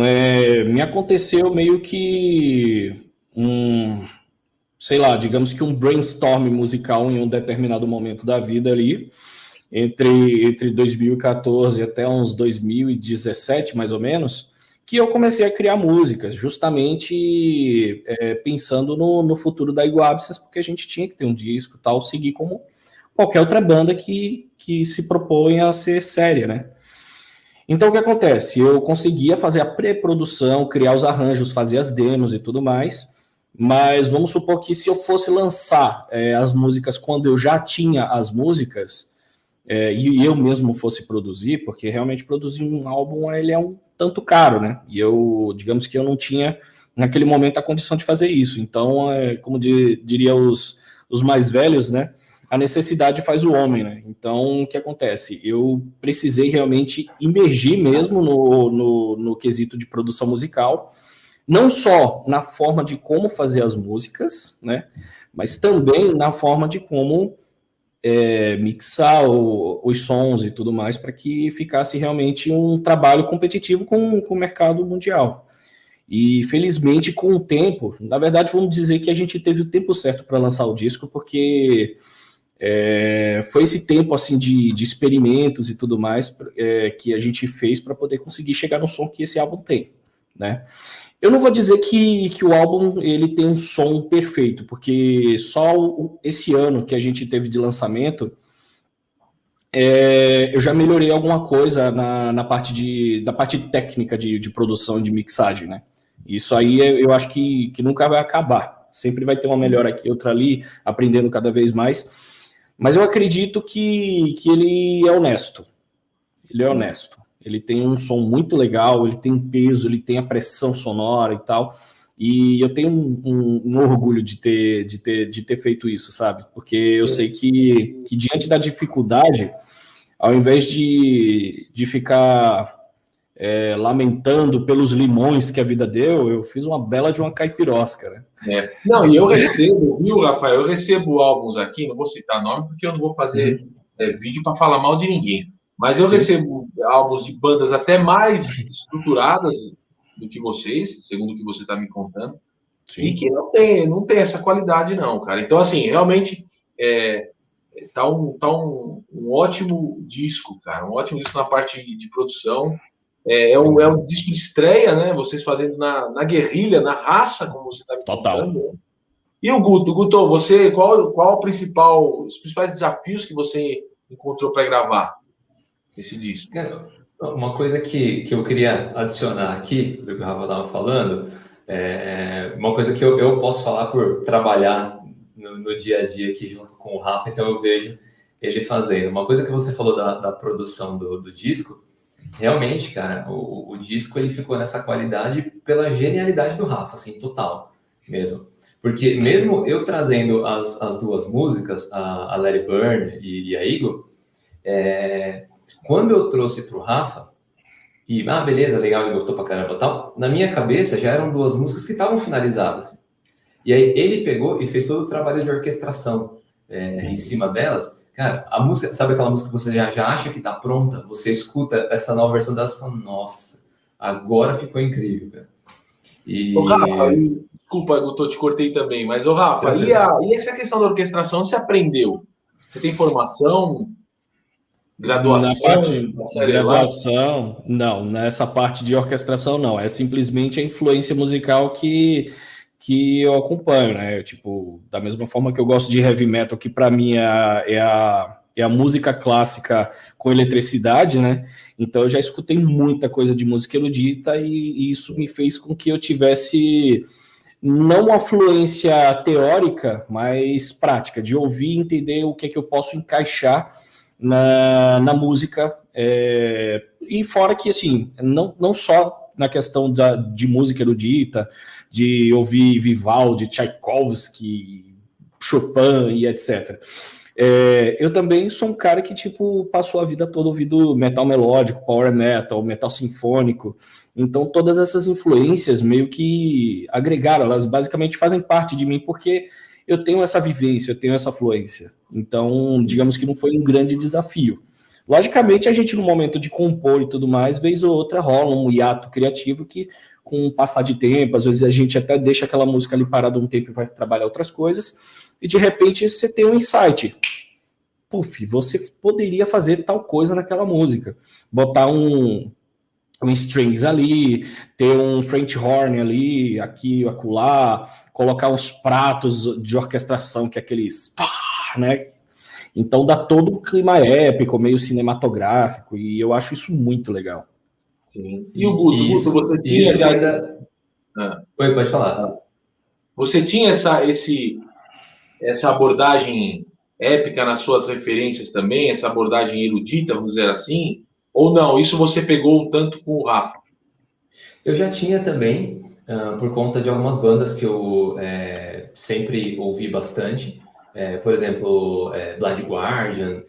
me aconteceu meio que sei lá, digamos que um brainstorm musical em um determinado momento da vida ali, entre 2014 até uns 2017, mais ou menos, que eu comecei a criar músicas, justamente pensando no futuro da Igual Absence, porque a gente tinha que ter um disco e tal, seguir como qualquer outra banda que se propõe a ser séria, né? Então, o que acontece? Eu conseguia fazer a pré-produção, criar os arranjos, fazer as demos e tudo mais, mas vamos supor que se eu fosse lançar as músicas quando eu já tinha as músicas, e eu mesmo fosse produzir, porque realmente produzir um álbum ele é um tanto caro, né? E eu, digamos que eu não tinha, naquele momento, a condição de fazer isso. Então, como diria os mais velhos, né? A necessidade faz o homem, né? Então, o que acontece? Eu precisei realmente imergir mesmo no quesito de produção musical, não só na forma de como fazer as músicas, né? Mas também na forma de como mixar os sons e tudo mais, para que ficasse realmente um trabalho competitivo com o mercado mundial. E, felizmente, com o tempo, na verdade, vamos dizer que a gente teve o tempo certo para lançar o disco, porque... foi esse tempo assim de experimentos e tudo mais que a gente fez para poder conseguir chegar no som que esse álbum tem, né? Eu não vou dizer que o álbum ele tem um som perfeito, porque só esse ano que a gente teve de lançamento eu já melhorei alguma coisa da parte técnica de produção, de mixagem, né? Isso aí eu acho que nunca vai acabar, sempre vai ter uma melhora aqui, outra ali, aprendendo cada vez mais. Mas eu acredito que ele é honesto. Ele é honesto. Ele tem um som muito legal, ele tem peso, ele tem a pressão sonora e tal. E eu tenho um orgulho de ter feito isso, sabe? Porque eu sei que diante da dificuldade, ao invés de ficar lamentando pelos limões que a vida deu, eu fiz uma bela de uma caipirosca, né? Não, e eu recebo, viu, Rafael? Eu recebo álbuns aqui, não vou citar nome, porque eu não vou fazer vídeo para falar mal de ninguém. Mas eu recebo álbuns de bandas até mais estruturadas do que vocês, segundo o que você está me contando, e que não tem essa qualidade, não, cara. Então, assim, realmente tá um ótimo disco, cara. Um ótimo disco na parte de produção. É um disco de estreia, né? Vocês fazendo na guerrilha, na raça, como você está me contando. Né? E o Guto? Guto, você, qual os principais desafios que você encontrou para gravar esse disco? Uma coisa que eu queria adicionar aqui, do que o Rafa estava falando, uma coisa que eu posso falar por trabalhar no dia a dia aqui junto com o Rafa, então eu vejo ele fazendo. Uma coisa que você falou da produção do disco, realmente, cara, o disco ele ficou nessa qualidade pela genialidade do Rafa, assim, total, mesmo. Porque mesmo eu trazendo as duas músicas, a Let It Burn e a Eagle, quando eu trouxe pro Rafa, e, beleza, legal, ele gostou pra caramba e tal, na minha cabeça já eram duas músicas que estavam finalizadas. E aí ele pegou e fez todo o trabalho de orquestração em cima delas. Cara, a música, sabe aquela música que você já acha que tá pronta? Você escuta essa nova versão delas e fala, nossa, agora ficou incrível, cara. Ô, Rafa, desculpa, eu te cortei também, mas, ô, Rafa, e essa questão da orquestração, onde você aprendeu? Você tem formação, graduação? Não, nessa parte de orquestração não, é simplesmente a influência musical que eu acompanho, né? Tipo, da mesma forma que eu gosto de heavy metal, que para mim é a música clássica com eletricidade, né? Então eu já escutei muita coisa de música erudita e isso me fez com que eu tivesse não uma fluência teórica, mas prática, de ouvir e entender o que é que eu posso encaixar na música. E fora que, assim, não só na questão de música erudita, de ouvir Vivaldi, Tchaikovsky, Chopin e etc. Eu também sou um cara que, tipo, passou a vida toda ouvindo metal melódico, power metal, metal sinfônico. Então, todas essas influências meio que agregaram, elas basicamente fazem parte de mim, porque eu tenho essa vivência, eu tenho essa fluência. Então, digamos que não foi um grande desafio. Logicamente, a gente, no momento de compor e tudo mais, vez ou outra rola um hiato criativo que, com o passar de tempo, às vezes a gente até deixa aquela música ali parada um tempo e vai trabalhar outras coisas, e de repente você tem um insight. Puf, você poderia fazer tal coisa naquela música. Botar um strings ali, ter um French horn ali, aqui, acolá, colocar uns pratos de orquestração, que é aqueles pá, né? Então dá todo um clima épico, meio cinematográfico, e eu acho isso muito legal. Sim. E o Guto, você tinha já... Oi, pode falar. Você tinha essa abordagem épica nas suas referências também, essa abordagem erudita, vamos dizer assim? Ou não? Isso você pegou um tanto com o Rafa? Eu já tinha também, por conta de algumas bandas que eu sempre ouvi bastante. Por exemplo, Blind Guardian.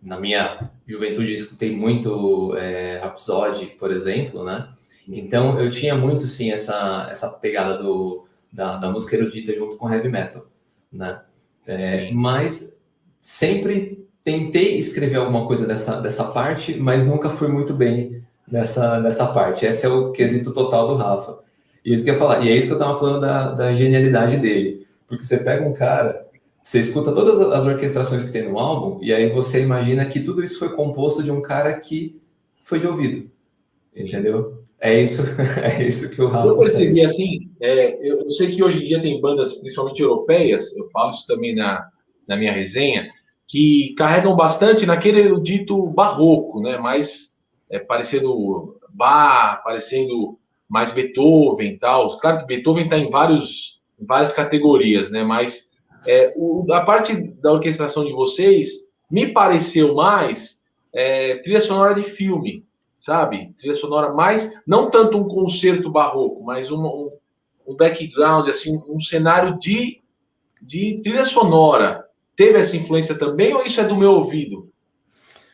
Na minha juventude eu escutei muito Rhapsody, por exemplo, né? Então eu tinha muito, sim, essa pegada da música erudita junto com heavy metal, né? Mas sempre tentei escrever alguma coisa dessa parte, mas nunca fui muito bem nessa parte. Esse é o quesito total do Rafa. E isso que eu ia falar, e é isso que eu tava falando da genialidade dele. Porque você pega um cara, você escuta todas as orquestrações que tem no álbum, e aí você imagina que tudo isso foi composto de um cara que foi de ouvido. Sim. Entendeu? É isso que o Rafa Eu percebi fez. Assim, eu sei que hoje em dia tem bandas, principalmente europeias, eu falo isso também na minha resenha, que carregam bastante naquele erudito barroco, né? Mais parecendo Bach, parecendo mais Beethoven e tal. Claro que Beethoven está em várias categorias, né? Mas a parte da orquestração de vocês me pareceu mais trilha sonora de filme, sabe? Trilha sonora mais, não tanto um concerto barroco, mas um background, assim, um cenário de trilha sonora. Teve essa influência também ou isso é do meu ouvido?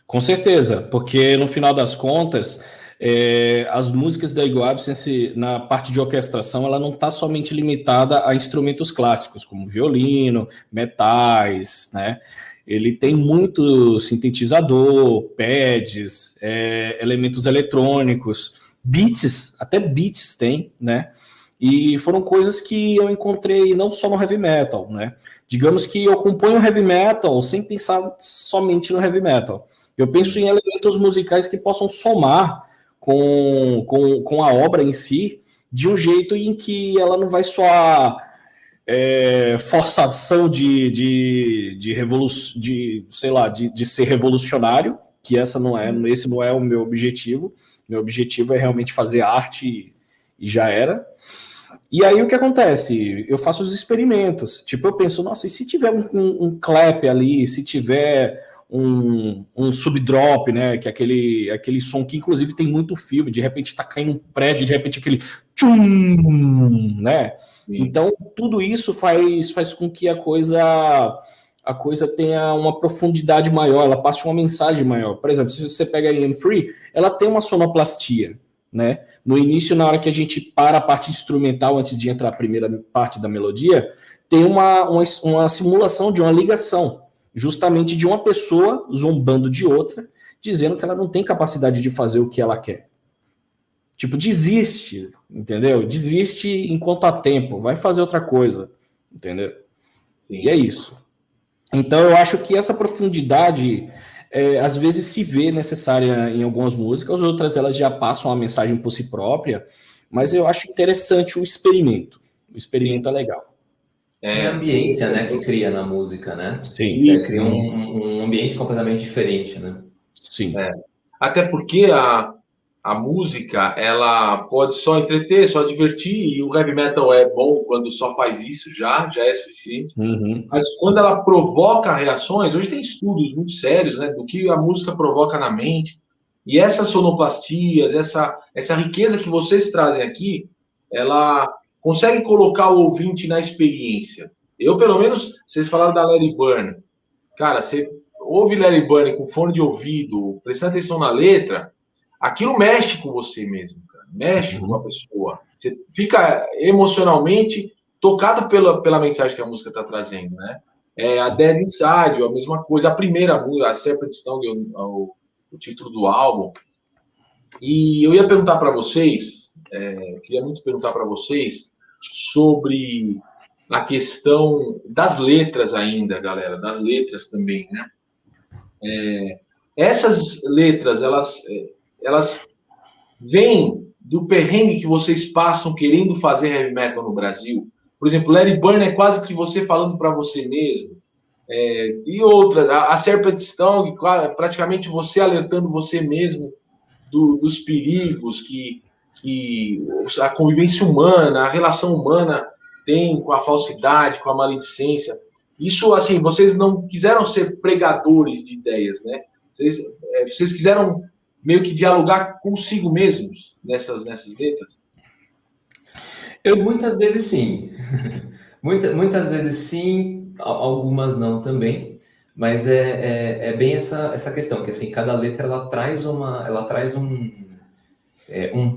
Com certeza, porque no final das contas, as músicas da Eagle Absence, na parte de orquestração, ela não está somente limitada a instrumentos clássicos, como violino, metais, né? Ele tem muito sintetizador, pads, elementos eletrônicos, beats, até beats tem, né? E foram coisas que eu encontrei não só no heavy metal, né? Digamos que eu componho heavy metal sem pensar somente no heavy metal. Eu penso em elementos musicais que possam somar com a obra em si, de um jeito em que ela não vai soar forçação de sei lá, de ser revolucionário, que esse não é o meu objetivo. Meu objetivo é realmente fazer arte e já era. E aí o que acontece? Eu faço os experimentos. Tipo, eu penso, nossa, e se tiver um clap ali, se tiver um subdrop, né? Que é aquele som que inclusive tem muito filme, de repente tá caindo um prédio, de repente aquele tchum, né? Sim. Então, tudo isso faz com que a coisa tenha uma profundidade maior, ela passe uma mensagem maior. Por exemplo, se você pega a M3, ela tem uma sonoplastia, né? No início, na hora que a gente para a parte instrumental, antes de entrar a primeira parte da melodia, tem uma simulação de uma ligação, justamente de uma pessoa zombando de outra, dizendo que ela não tem capacidade de fazer o que ela quer. Tipo, desiste, entendeu? Desiste enquanto há tempo, vai fazer outra coisa, entendeu? Sim. E é isso. Então, eu acho que essa profundidade, às vezes, se vê necessária em algumas músicas, outras elas já passam a mensagem por si própria, mas eu acho interessante o experimento. O experimento Sim. É legal. É a ambiência, né, que cria na música, né? Sim. Cria um ambiente completamente diferente, né? Sim. Até porque a música, ela pode só entreter, só divertir, e o heavy metal é bom quando só faz isso, já é suficiente. Uhum. Mas quando ela provoca reações, hoje tem estudos muito sérios, né, do que a música provoca na mente, e essas sonoplastias, essa riqueza que vocês trazem aqui, ela consegue colocar o ouvinte na experiência. Eu, pelo menos, vocês falaram da Let It Burn. Cara, você ouve Let It Burn com fone de ouvido, prestando atenção na letra, aquilo mexe com você mesmo, cara. Mexe com a pessoa. Você fica emocionalmente tocado pela mensagem que a música está trazendo, né? A Dead Inside, a mesma coisa. A primeira música, a Serpent Stung, o título do álbum. E eu ia perguntar para vocês, queria muito perguntar para vocês sobre a questão das letras ainda, galera, das letras também, né? Essas letras, elas vêm do perrengue que vocês passam querendo fazer heavy metal no Brasil. Por exemplo, Let It Burn é quase que você falando para você mesmo. E outras, a Serpent Stung, praticamente você alertando você mesmo dos perigos que a convivência humana, a relação humana tem com a falsidade, com a maledicência. Isso, assim, vocês não quiseram ser pregadores de ideias, né? Vocês quiseram meio que dialogar consigo mesmos nessas letras? Muitas vezes sim. Muitas vezes sim, algumas não também. Mas é bem essa questão, que assim, cada letra ela traz um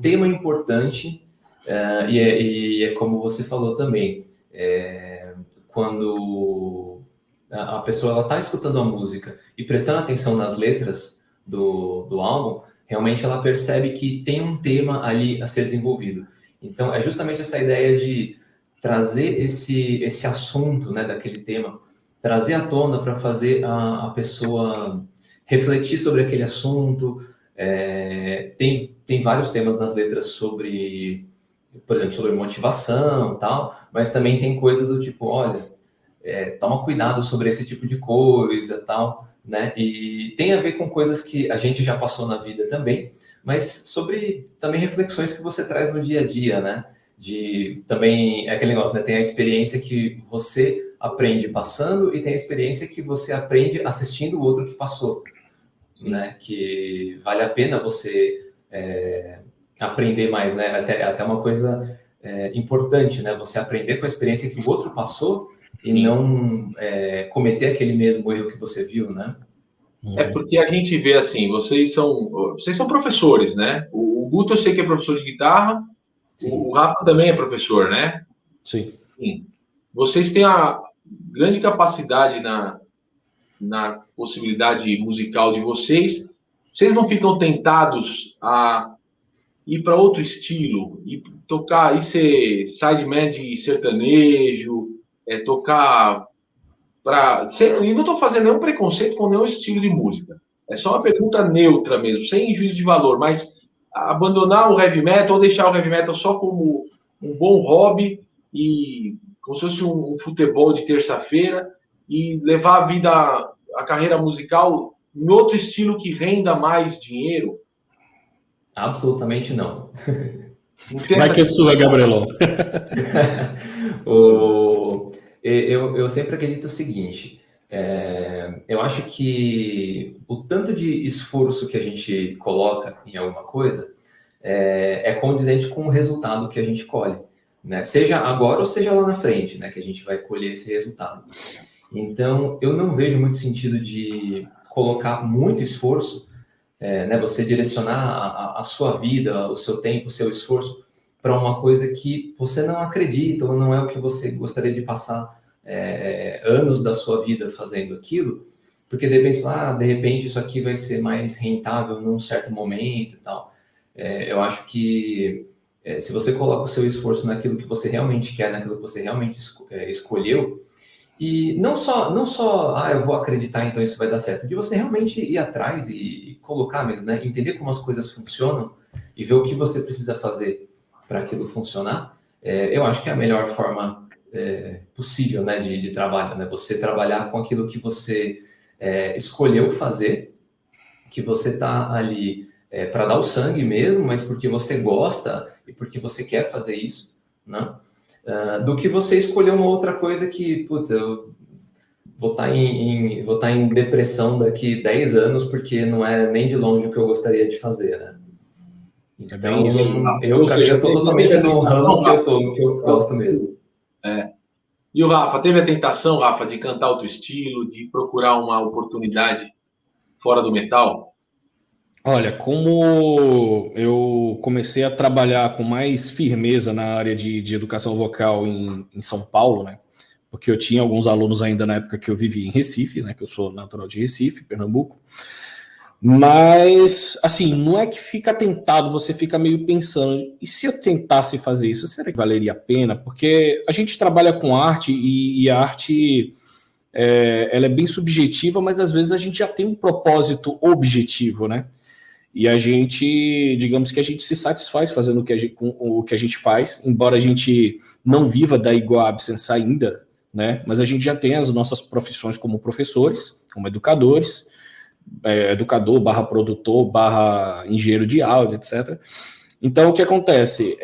tema importante, e é como você falou também, quando a pessoa está escutando a música e prestando atenção nas letras do álbum, realmente ela percebe que tem um tema ali a ser desenvolvido. Então, é justamente essa ideia de trazer esse assunto, né, daquele tema, trazer à tona para fazer a pessoa refletir sobre aquele assunto. Tem vários temas nas letras sobre, por exemplo, sobre motivação e tal, mas também tem coisa do tipo, olha, toma cuidado sobre esse tipo de coisa e tal, né? E tem a ver com coisas que a gente já passou na vida também, mas sobre também reflexões que você traz no dia a dia, né? Também é aquele negócio, né? Tem a experiência que você aprende passando e tem a experiência que você aprende assistindo o outro que passou, né? Que vale a pena você aprender mais, né? Até uma coisa importante, né? Você aprender com a experiência que o outro passou e não cometer aquele mesmo erro que você viu, né? É porque a gente vê assim, vocês são professores, né? O Guto eu sei que é professor de guitarra, o Rafa também é professor, né? Sim. Sim. Vocês têm a grande capacidade na possibilidade musical de vocês. Vocês não ficam tentados a ir para outro estilo, ir tocar, ir ser sideman de sertanejo, tocar para. E não estou fazendo nenhum preconceito com nenhum estilo de música. É só uma pergunta neutra mesmo, sem juízo de valor, mas abandonar o heavy metal ou deixar o heavy metal só como um bom hobby e como se fosse um futebol de terça-feira e levar a carreira musical em outro estilo que renda mais dinheiro? Absolutamente não. Vai que é sua, Gabrielão. Eu sempre acredito o seguinte, eu acho que o tanto de esforço que a gente coloca em alguma coisa é condizente com o resultado que a gente colhe, né? Seja agora ou seja lá na frente, né, que a gente vai colher esse resultado. Então, eu não vejo muito sentido de colocar muito esforço, né, você direcionar a sua vida, o seu tempo, o seu esforço para uma coisa que você não acredita ou não é o que você gostaria de passar anos da sua vida fazendo aquilo, porque de repente isso aqui vai ser mais rentável num certo momento e tal. Eu acho que se você coloca o seu esforço naquilo que você realmente quer, naquilo que você realmente escolheu, e não só eu vou acreditar, então isso vai dar certo, de você realmente ir atrás e colocar mesmo, né? Entender como as coisas funcionam e ver o que você precisa fazer para aquilo funcionar, eu acho que é a melhor forma possível, né, de trabalho, né? Você trabalhar com aquilo que você escolheu fazer, que você está ali para dar o sangue mesmo, mas porque você gosta e porque você quer fazer isso, né? Do que você escolher uma outra coisa que, putz, eu vou estar em depressão daqui 10 anos porque não é nem de longe o que eu gostaria de fazer, né? Então, eu estou totalmente no ramo que eu gosto mesmo. E o Rafa, teve a tentação, Rafa, de cantar outro estilo, de procurar uma oportunidade fora do metal? Olha, como eu comecei a trabalhar com mais firmeza na área de educação vocal em São Paulo, né? Porque eu tinha alguns alunos ainda na época que eu vivia em Recife, né? Que eu sou natural de Recife, Pernambuco. Mas, assim, não é que fica tentado, você fica meio pensando, e se eu tentasse fazer isso, será que valeria a pena? Porque a gente trabalha com arte e a arte, ela é bem subjetiva, mas às vezes a gente já tem um propósito objetivo, né? E a gente, digamos que a gente se satisfaz fazendo o que a gente faz, embora a gente não viva da igual absence ainda, né? Mas a gente já tem as nossas profissões como professores, como educadores, educador / produtor / engenheiro de áudio, etc. Então, o que acontece?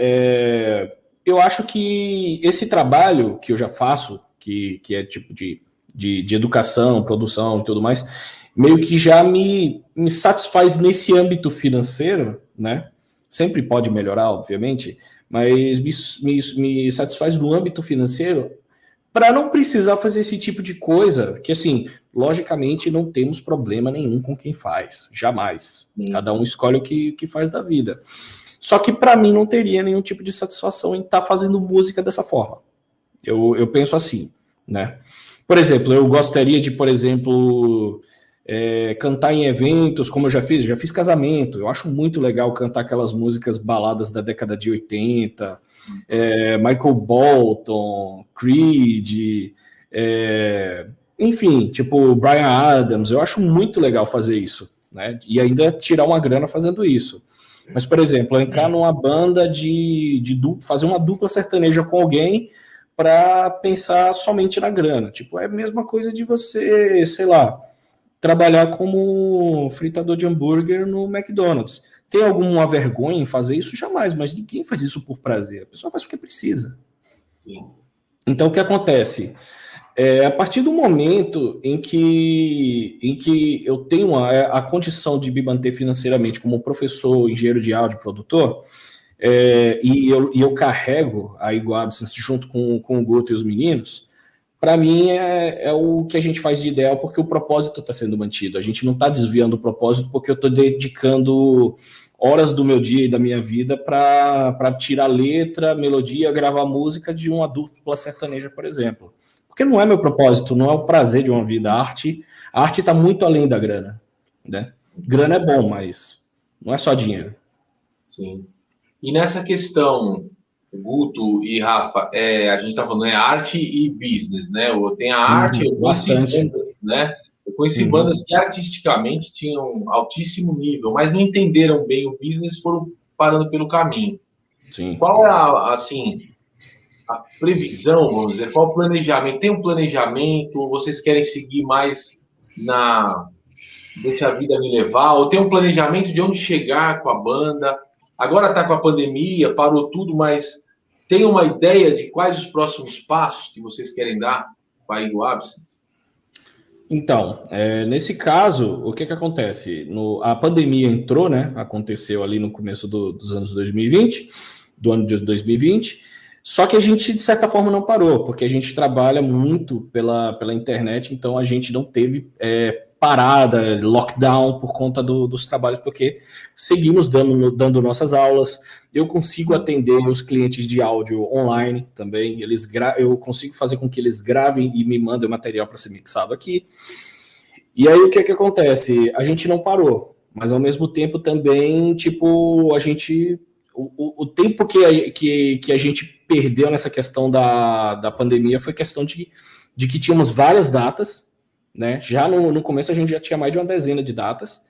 Eu acho que esse trabalho que eu já faço, que é tipo de educação, produção e tudo mais, meio que já me satisfaz nesse âmbito financeiro, né? Sempre pode melhorar, obviamente, mas me satisfaz no âmbito financeiro para não precisar fazer esse tipo de coisa, que assim, logicamente não temos problema nenhum com quem faz, jamais. Cada um escolhe o que faz da vida. Só que para mim não teria nenhum tipo de satisfação em estar fazendo música dessa forma. Eu penso assim, né? Por exemplo, eu gostaria de, por exemplo, cantar em eventos, como eu já fiz casamento. Eu acho muito legal cantar aquelas músicas baladas da década de 80, Michael Bolton, Creed, enfim, tipo Bryan Adams. Eu acho muito legal fazer isso, né? E ainda tirar uma grana fazendo isso. Mas, por exemplo, entrar numa banda fazer uma dupla sertaneja com alguém para pensar somente na grana. Tipo, é a mesma coisa de você, sei lá, trabalhar como fritador de hambúrguer no McDonald's. Tem alguma vergonha em fazer isso? Jamais, mas ninguém faz isso por prazer. A pessoa faz porque precisa. Sim. Então, o que acontece? A partir do momento em que eu tenho a condição de me manter financeiramente como professor, engenheiro de áudio, produtor, e eu carrego a Igual Absence junto com o Guto e os meninos, para mim, é o que a gente faz de ideal, porque o propósito está sendo mantido. A gente não está desviando o propósito porque eu estou dedicando horas do meu dia e da minha vida para tirar letra, melodia, gravar música de uma dupla sertaneja, por exemplo. Porque não é meu propósito, não é o prazer de uma vida. A arte está muito além da grana, né? Grana é bom, mas não é só dinheiro. Sim. E nessa questão, Guto e Rafa, a gente está falando, arte e business, né? Tem a arte, eu conheci bandas, né? Eu conheci bandas que artisticamente tinham altíssimo nível, mas não entenderam bem o business, foram parando pelo caminho. Sim. Qual é a previsão, vamos dizer, qual o planejamento? Tem um planejamento, ou vocês querem seguir mais deixa a vida me levar, ou tem um planejamento de onde chegar com a banda? Agora está com a pandemia, parou tudo, mas tem uma ideia de quais os próximos passos que vocês querem dar para a Eagle Absence? Então, nesse caso, o que acontece? A pandemia entrou, né? Aconteceu ali no começo dos anos 2020, do ano de 2020, só que a gente, de certa forma, não parou, porque a gente trabalha muito pela internet, então a gente não teve parada, lockdown por conta dos trabalhos, porque seguimos dando nossas aulas. Eu consigo atender os clientes de áudio online também. Eu consigo fazer com que eles gravem e me mandem o material para ser mixado aqui. E aí o que acontece? A gente não parou, mas ao mesmo tempo também, tipo, a gente... O tempo que a gente perdeu nessa questão da pandemia foi questão de que tínhamos várias datas, né? Já no começo a gente já tinha mais de uma dezena de datas,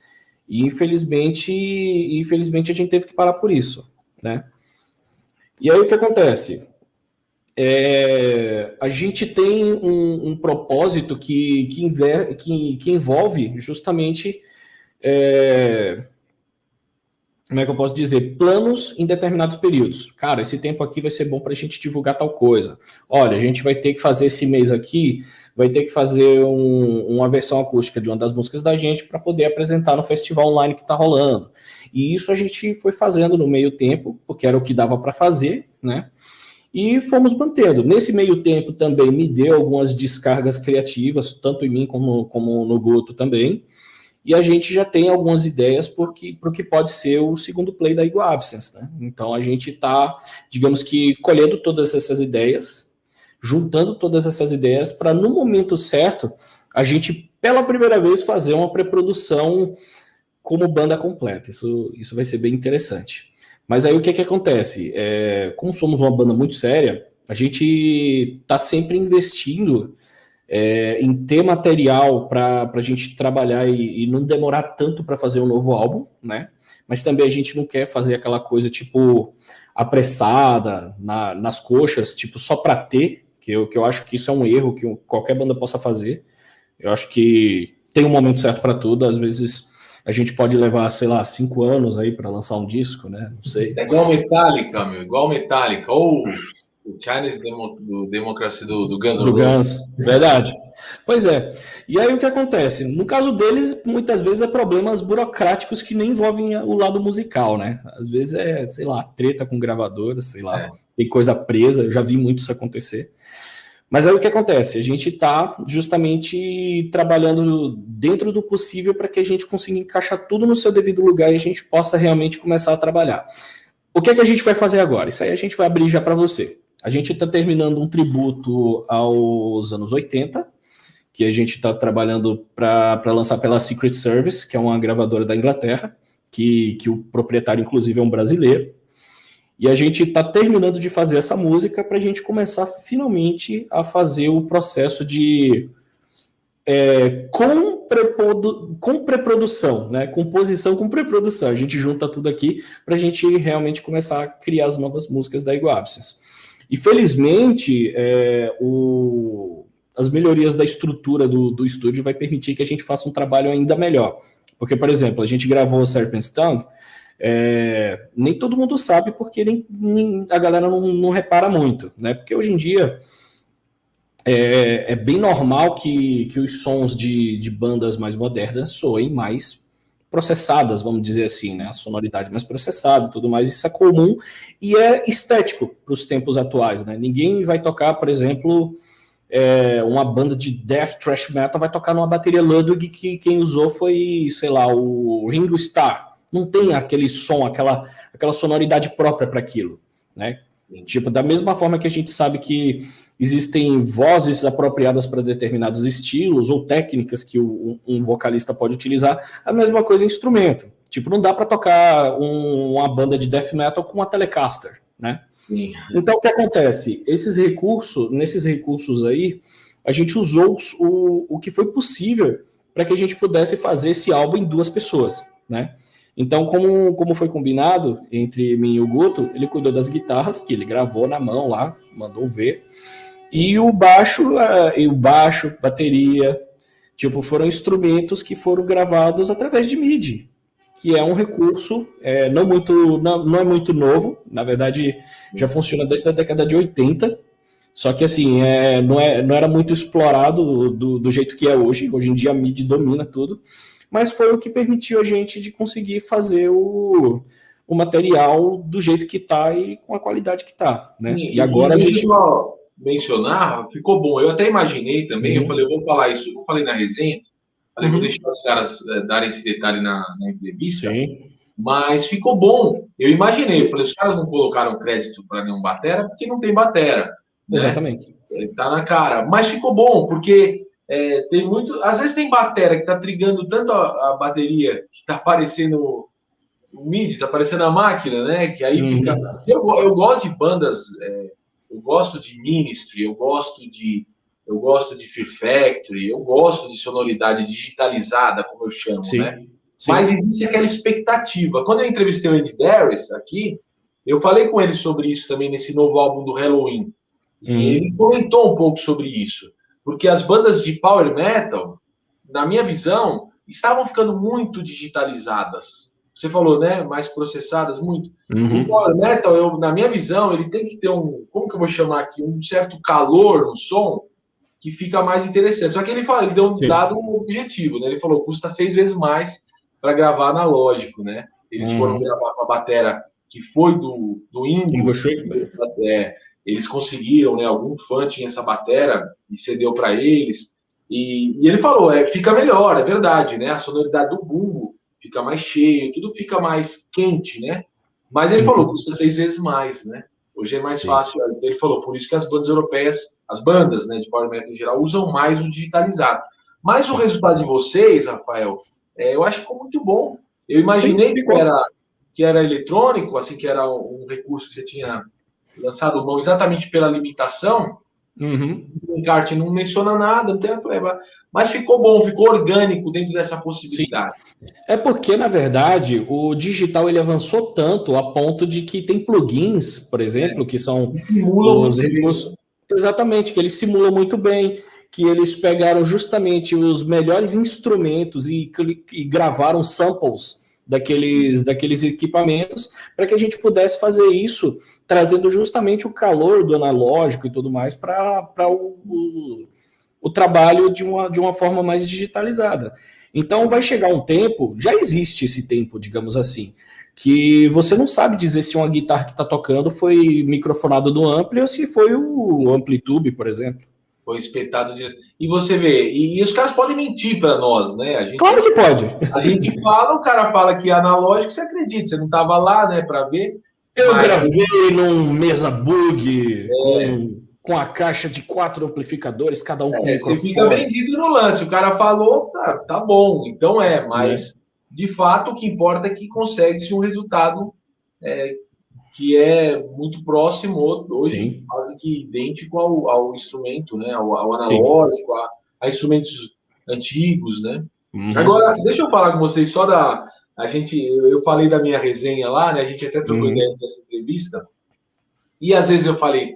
e infelizmente a gente teve que parar por isso, né? E aí o que acontece? A gente tem um propósito que envolve justamente... como é que eu posso dizer? Planos em determinados períodos. Cara, esse tempo aqui vai ser bom para a gente divulgar tal coisa. Olha, a gente vai ter que fazer esse mês aqui, vai ter que fazer uma versão acústica de uma das músicas da gente para poder apresentar no festival online que está rolando. E isso a gente foi fazendo no meio tempo, porque era o que dava para fazer, né? E fomos mantendo. Nesse meio tempo também me deu algumas descargas criativas, tanto em mim como no Guto também. E a gente já tem algumas ideias para o que pode ser o segundo play da Eagle Absence, né? Então a gente está, digamos que, colhendo todas essas ideias, juntando todas essas ideias para, no momento certo, a gente, pela primeira vez, fazer uma pré-produção como banda completa. Isso vai ser bem interessante. Mas aí o que acontece? Como somos uma banda muito séria, a gente está sempre investindo em ter material para a gente trabalhar e não demorar tanto para fazer um novo álbum, né? Mas também a gente não quer fazer aquela coisa, tipo, apressada, nas coxas, tipo, só para ter, que eu acho que isso é um erro que qualquer banda possa fazer. Eu acho que tem um momento certo para tudo. Às vezes a gente pode levar, sei lá, 5 anos aí para lançar um disco, né? Não sei. É igual Metallica, meu. Igual Metallica. Ou o Chinese Democracy do Guns N' Roses. Verdade. Pois é. E aí o que acontece? No caso deles, muitas vezes é problemas burocráticos que nem envolvem o lado musical, né? Às vezes sei lá, treta com gravadoras, sei lá, tem coisa presa, eu já vi muito isso acontecer. Mas aí o que acontece? A gente está justamente trabalhando dentro do possível para que a gente consiga encaixar tudo no seu devido lugar e a gente possa realmente começar a trabalhar. O que a gente vai fazer agora? Isso aí a gente vai abrir já para você. A gente está terminando um tributo aos anos 80, que a gente está trabalhando para lançar pela Secret Service, que é uma gravadora da Inglaterra, que o proprietário, inclusive, é um brasileiro. E a gente está terminando de fazer essa música para a gente começar finalmente a fazer o processo de com pré-produção, né? Composição com pré-produção. A gente junta tudo aqui para a gente realmente começar a criar as novas músicas da Eagle Absence. E felizmente as melhorias da estrutura do estúdio vai permitir que a gente faça um trabalho ainda melhor. Porque, por exemplo, a gente gravou Serpent's Tongue, nem todo mundo sabe porque a galera não repara muito, né? Porque hoje em dia é bem normal que os sons de bandas mais modernas soem mais processadas, vamos dizer assim, né? A sonoridade mais processada e tudo mais, isso é comum e é estético para os tempos atuais, né? Ninguém vai tocar, por exemplo, uma banda de death thrash metal vai tocar numa bateria Ludwig que quem usou foi, sei lá, o Ringo Starr. Não tem aquele som, aquela sonoridade própria para aquilo, né? Tipo, da mesma forma que a gente sabe que existem vozes apropriadas para determinados estilos ou técnicas que um vocalista pode utilizar, a mesma coisa em instrumento. Tipo, não dá para tocar uma banda de death metal com uma Telecaster, né? Sim. Então, o que acontece? Nesses recursos aí, a gente usou o que foi possível para que a gente pudesse fazer esse álbum em 2 pessoas, né? Então, como foi combinado entre mim e o Guto, ele cuidou das guitarras, que ele gravou na mão lá, mandou ver, e o baixo, bateria, tipo, foram instrumentos que foram gravados através de MIDI, que é um recurso não é muito novo, na verdade já funciona desde a década de 80, só que assim, não era muito explorado do jeito que é hoje em dia a MIDI domina tudo, mas foi o que permitiu a gente de conseguir fazer o material do jeito que está e com a qualidade que está, né? E agora a gente mencionar, ficou bom. Eu até imaginei também, eu falei, eu vou falar isso, eu falei na resenha, falei, vou deixar os caras darem esse detalhe na entrevista, sim, mas ficou bom. Eu imaginei, eu falei, os caras não colocaram crédito para nenhum batera, porque não tem batera. Né? Exatamente. Tá na cara. Mas ficou bom, porque tem muito. Às vezes tem batera que tá trigando tanto a bateria que tá aparecendo o MIDI, tá aparecendo a máquina, né? Que aí fica. Eu gosto de bandas, eu gosto de Ministry, eu gosto de Fear Factory, eu gosto de sonoridade digitalizada, como eu chamo, sim, né? Sim. Mas existe aquela expectativa. Quando eu entrevistei o Andy Darius aqui, eu falei com ele sobre isso também nesse novo álbum do Halloween. E ele comentou um pouco sobre isso. Porque as bandas de power metal, na minha visão, estavam ficando muito digitalizadas. Você falou, né? Mais processadas, muito. O power metal, na minha visão, ele tem que ter como que eu vou chamar aqui? Um certo calor no som que fica mais interessante. Só que ele deu um dado objetivo, né? Ele falou, custa 6 vezes mais para gravar analógico, né? Eles foram gravar com a batera que foi do Ingo. Eles conseguiram, né? Algum fã tinha essa batera e cedeu para eles. E ele falou, fica melhor, é verdade, né? A sonoridade do bumbo fica mais cheio, tudo fica mais quente, né? Mas ele falou, custa 6 vezes mais, né? Hoje é mais fácil. Então ele falou, por isso que as bandas europeias, as bandas, né, de power metal em geral, usam mais o digitalizado. Mas o resultado de vocês, Rafael, eu acho que ficou muito bom. Eu imaginei que era eletrônico, assim, que era um recurso que você tinha lançado mão exatamente pela limitação. O encarte não menciona nada, não tem nada, mas ficou bom, ficou orgânico dentro dessa possibilidade. Sim. É porque, na verdade, o digital ele avançou tanto a ponto de que tem plugins, por exemplo, que são os recursos. Exatamente, que eles simulam muito bem, que eles pegaram justamente os melhores instrumentos e gravaram samples daqueles equipamentos para que a gente pudesse fazer isso, trazendo justamente o calor do analógico e tudo mais para o trabalho de uma forma mais digitalizada. Então vai chegar um tempo, já existe esse tempo, digamos assim, que você não sabe dizer se uma guitarra que está tocando foi microfonada do ampli ou se foi o Amplitube, por exemplo. Foi espetado direto. E você vê, e os caras podem mentir para nós, né? Claro que pode. A gente fala, o cara fala que é analógico, você acredita, você não estava lá, né, para ver. Eu gravei num mesa bug com a caixa de 4 amplificadores, cada um com um microfone. Você fica vendido no lance, o cara falou, tá bom, então mas de fato o que importa é que consegue-se um resultado que é muito próximo hoje, sim, quase que idêntico ao instrumento, né? Ao analógico, a instrumentos antigos, né? Agora, deixa eu falar com vocês só eu falei da minha resenha lá, né? A gente até trocou ideia dessa entrevista, e às vezes eu falei,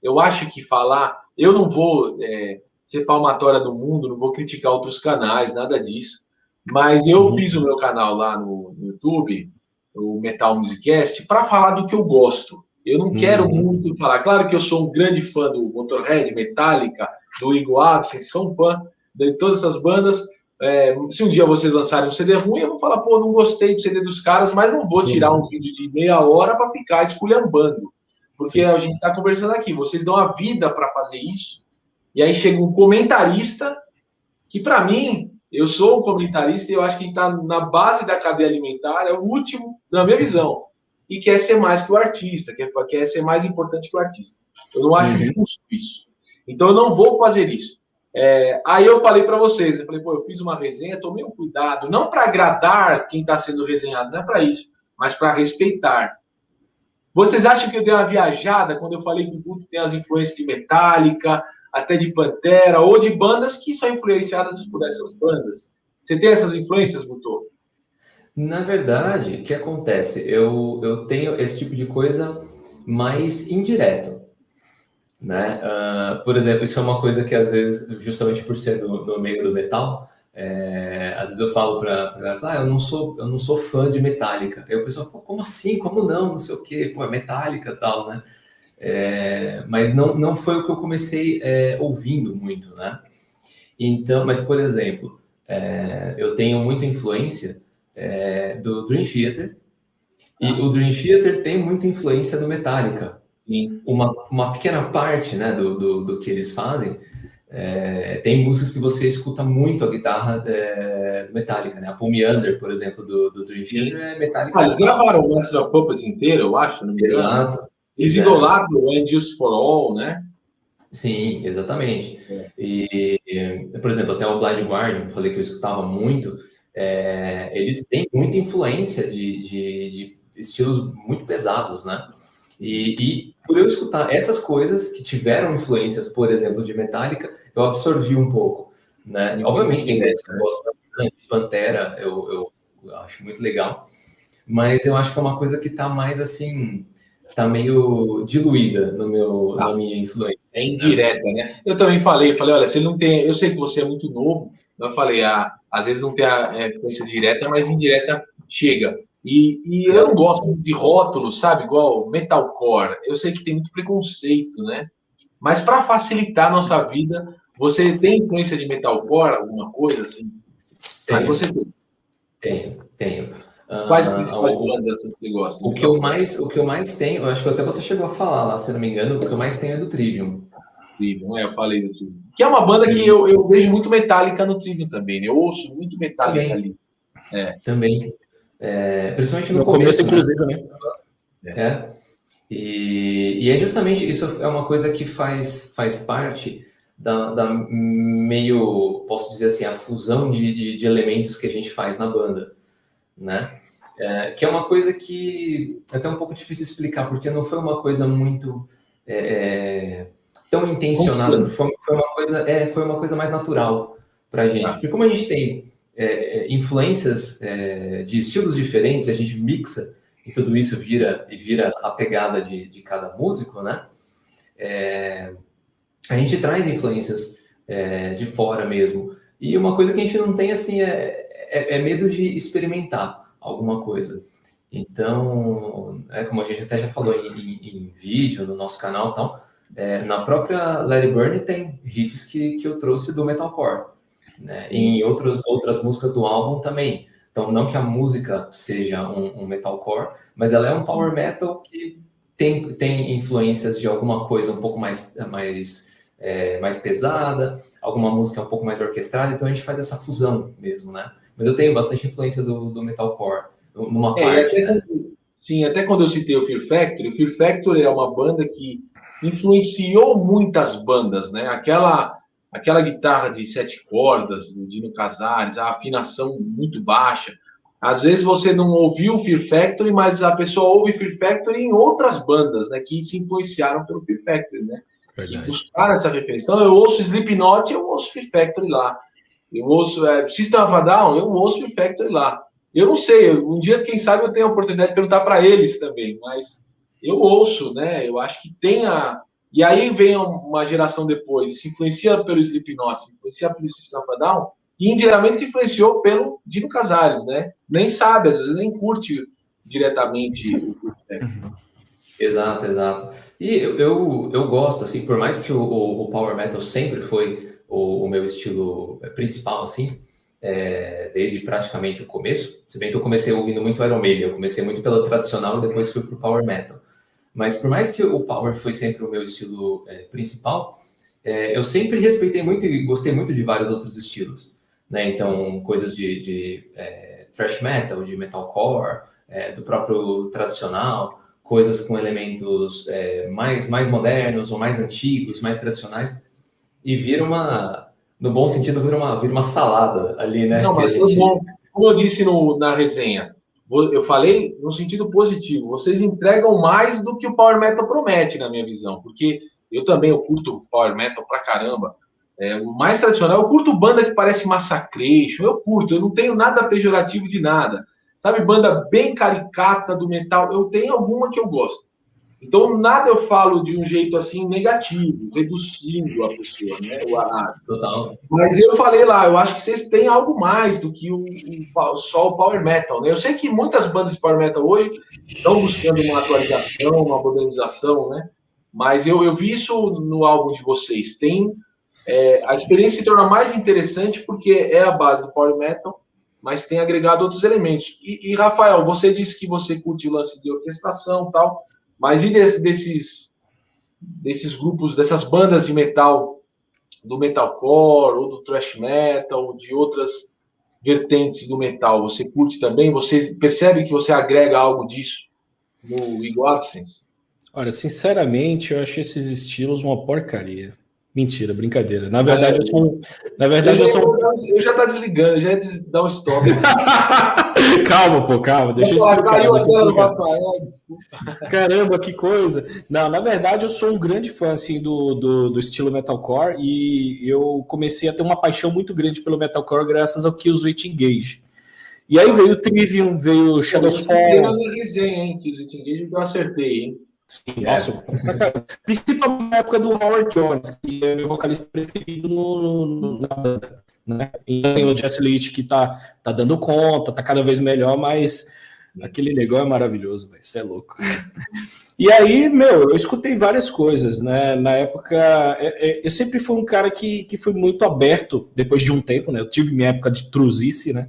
eu acho que eu não vou ser palmatória do mundo, não vou criticar outros canais, nada disso, mas eu fiz o meu canal lá no YouTube, o Metal Musicast, para falar do que eu gosto. Eu não quero muito falar. Claro que eu sou um grande fã do Motorhead, Metallica, do Igor Absent, sou um fã de todas essas bandas. Se um dia vocês lançarem um CD ruim, eu vou falar, não gostei do CD dos caras, mas não vou tirar um vídeo de meia hora para ficar esculhambando. Porque a gente está conversando aqui, vocês dão a vida para fazer isso, e aí chega um comentarista, que para mim, eu sou um comentarista e eu acho que está na base da cadeia alimentar, é o último, na minha visão, e quer ser mais que o artista, quer ser mais importante que o artista. Eu não acho justo isso. Então eu não vou fazer isso. Aí eu falei para vocês, eu falei, eu fiz uma resenha, tomei um cuidado, não para agradar quem está sendo resenhado, não é para isso, mas para respeitar. Vocês acham que eu dei uma viajada quando eu falei que o Guto tem as influências de Metallica, até de Pantera, ou de bandas que são influenciadas por essas bandas? Você tem essas influências, Guto? Na verdade, o que acontece? Eu tenho esse tipo de coisa mais indireto, né? Por exemplo, isso é uma coisa que às vezes, justamente por ser no meio do metal, às vezes eu falo para ela, eu não sou fã de Metallica. Aí o pessoal, como assim? Como não? Não sei o quê. Pô, é Metallica e tal, né? Mas não foi o que eu comecei ouvindo muito, né? Então, mas, por exemplo, eu tenho muita influência do Dream Theater, e o Dream Theater tem muita influência do Metallica. Sim. Uma pequena parte, né, do que eles fazem, tem músicas que você escuta muito a guitarra do Metallica, né? A Pull Me Under, por exemplo, do Dream Theater é Metallica. Eles gravaram o Master of Puppets inteiro, eu acho, não me engano. Exato. Eles idolatram o And Just For All, né? Sim, exatamente. E, por exemplo, até o Blind Guardian, que eu falei que eu escutava muito, eles têm muita influência de estilos muito pesados, né? E por eu escutar essas coisas que tiveram influências, por exemplo, de Metallica, eu absorvi um pouco, né? Obviamente tem bandas que eu gosto bastante, Pantera, eu acho muito legal, mas eu acho que é uma coisa que está mais assim, tá meio diluída na minha influência. É indireta, né? Eu também falei, olha, você não tem. Eu sei que você é muito novo, eu falei, às vezes não tem a influência direta, mas indireta chega. E eu não gosto de rótulos, sabe? Igual metalcore. Eu sei que tem muito preconceito, né? Mas para facilitar a nossa vida, você tem influência de metalcore, alguma coisa assim? Tenho. Você tem? Tenho. Quais principais bandas assim que você gosta? O que eu mais tenho, eu acho que até você chegou a falar lá, se não me engano, o que eu mais tenho é do Trivium. Trivium, eu falei do Trivium. Que é uma banda que eu vejo muito Metallica no Trivium também, né? Eu ouço muito Metallica ali. Também. Principalmente no começo, inclusive, né? E é justamente isso, é uma coisa que faz parte da meio, posso dizer assim, a fusão de elementos que a gente faz na banda, né? Que é uma coisa que é até um pouco difícil explicar, porque não foi uma coisa muito tão intencionada, foi uma coisa mais natural pra gente. Porque como a gente tem influências de estilos diferentes, a gente mixa e tudo isso vira a pegada de cada músico, né? A gente traz influências de fora mesmo. E uma coisa que a gente não tem, assim, é medo de experimentar alguma coisa. Então, como a gente até já falou em vídeo, no nosso canal e tal, na própria Let It Burn tem riffs que eu trouxe do metalcore, né? Em outras músicas do álbum também. Então, não que a música seja um metalcore, mas ela é um power metal que tem influências de alguma coisa um pouco mais pesada, alguma música um pouco mais orquestrada, então a gente faz essa fusão mesmo, né? Mas eu tenho bastante influência do metalcore, numa parte, né? Sim, até quando eu citei o Fear Factory é uma banda que influenciou muitas bandas, né? Aquela guitarra de 7 cordas, do Dino Casares, a afinação muito baixa. Às vezes você não ouviu o Fear Factory, mas a pessoa ouve Fear Factory em outras bandas, né? Que se influenciaram pelo Fear Factory, né? Que buscaram essa referência. Então eu ouço Slipknot, eu ouço Fear Factory lá. Eu ouço System of a Down, eu ouço Fear Factory lá. Eu não sei, um dia, quem sabe, eu tenho a oportunidade de perguntar para eles também, mas eu ouço, né? Eu acho que tem E aí vem uma geração depois, se influencia pelo Slipknot, se influencia pelo System of a Down, e indiretamente se influenciou pelo Dino Casares, né? Nem sabe, às vezes nem curte diretamente o Exato. E eu gosto, assim, por mais que o Power Metal sempre foi o meu estilo principal, assim, desde praticamente o começo, se bem que eu comecei ouvindo muito Iron Maiden, eu comecei muito pelo tradicional e depois fui pro Power Metal. Mas por mais que o Power foi sempre o meu estilo principal, eu sempre respeitei muito e gostei muito de vários outros estilos, né? Então, coisas de thrash metal, de metalcore, do próprio tradicional, coisas com elementos mais modernos ou mais antigos, mais tradicionais, e no bom sentido, vira uma salada ali, né? Não, mas foi bom. Como eu disse na resenha, eu falei no sentido positivo. Vocês entregam mais do que o Power Metal promete, na minha visão. Porque eu curto Power Metal pra caramba. O mais tradicional, eu curto banda que parece Massacration. Eu curto, eu não tenho nada pejorativo de nada. Sabe, banda bem caricata do metal. Eu tenho alguma que eu gosto. Então, nada eu falo de um jeito assim negativo, reduzindo a pessoa, né? Total. Mas eu falei lá, eu acho que vocês têm algo mais do que só o Power Metal, né? Eu sei que muitas bandas de Power Metal hoje estão buscando uma atualização, uma modernização, né? Mas eu vi isso no álbum de vocês. A experiência se torna mais interessante porque é a base do Power Metal, mas tem agregado outros elementos. E Rafael, você disse que você curte o lance de orquestração e tal, mas e desses grupos, dessas bandas de metal, do metalcore, ou do thrash metal, ou de outras vertentes do metal, você curte também? Você percebe que você agrega algo disso no Eagle Absence? Olha, sinceramente, eu acho esses estilos uma porcaria. Mentira, brincadeira. Na verdade, eu já tá desligando, já ia dar um stop. Calma, deixa eu explicar. Caiu a tela do Rafael, desculpa. Caramba, que coisa. Não, na verdade, eu sou um grande fã assim, do estilo metalcore e eu comecei a ter uma paixão muito grande pelo metalcore graças ao Killswitch Engage. E aí veio o Trivium, veio o Shadows Fall. Eu na minha resenha, hein? Killswitch Engage eu acertei, hein? Sim, nossa, principalmente na época do Howard Jones, que é o meu vocalista preferido na banda. Né? E tem o Jesse Leach que tá dando conta, tá cada vez melhor, mas aquele negócio é maravilhoso, velho. Isso é louco. E aí, eu escutei várias coisas, né? Na época, eu sempre fui um cara que foi muito aberto depois de um tempo, né? Eu tive minha época de truzice, né?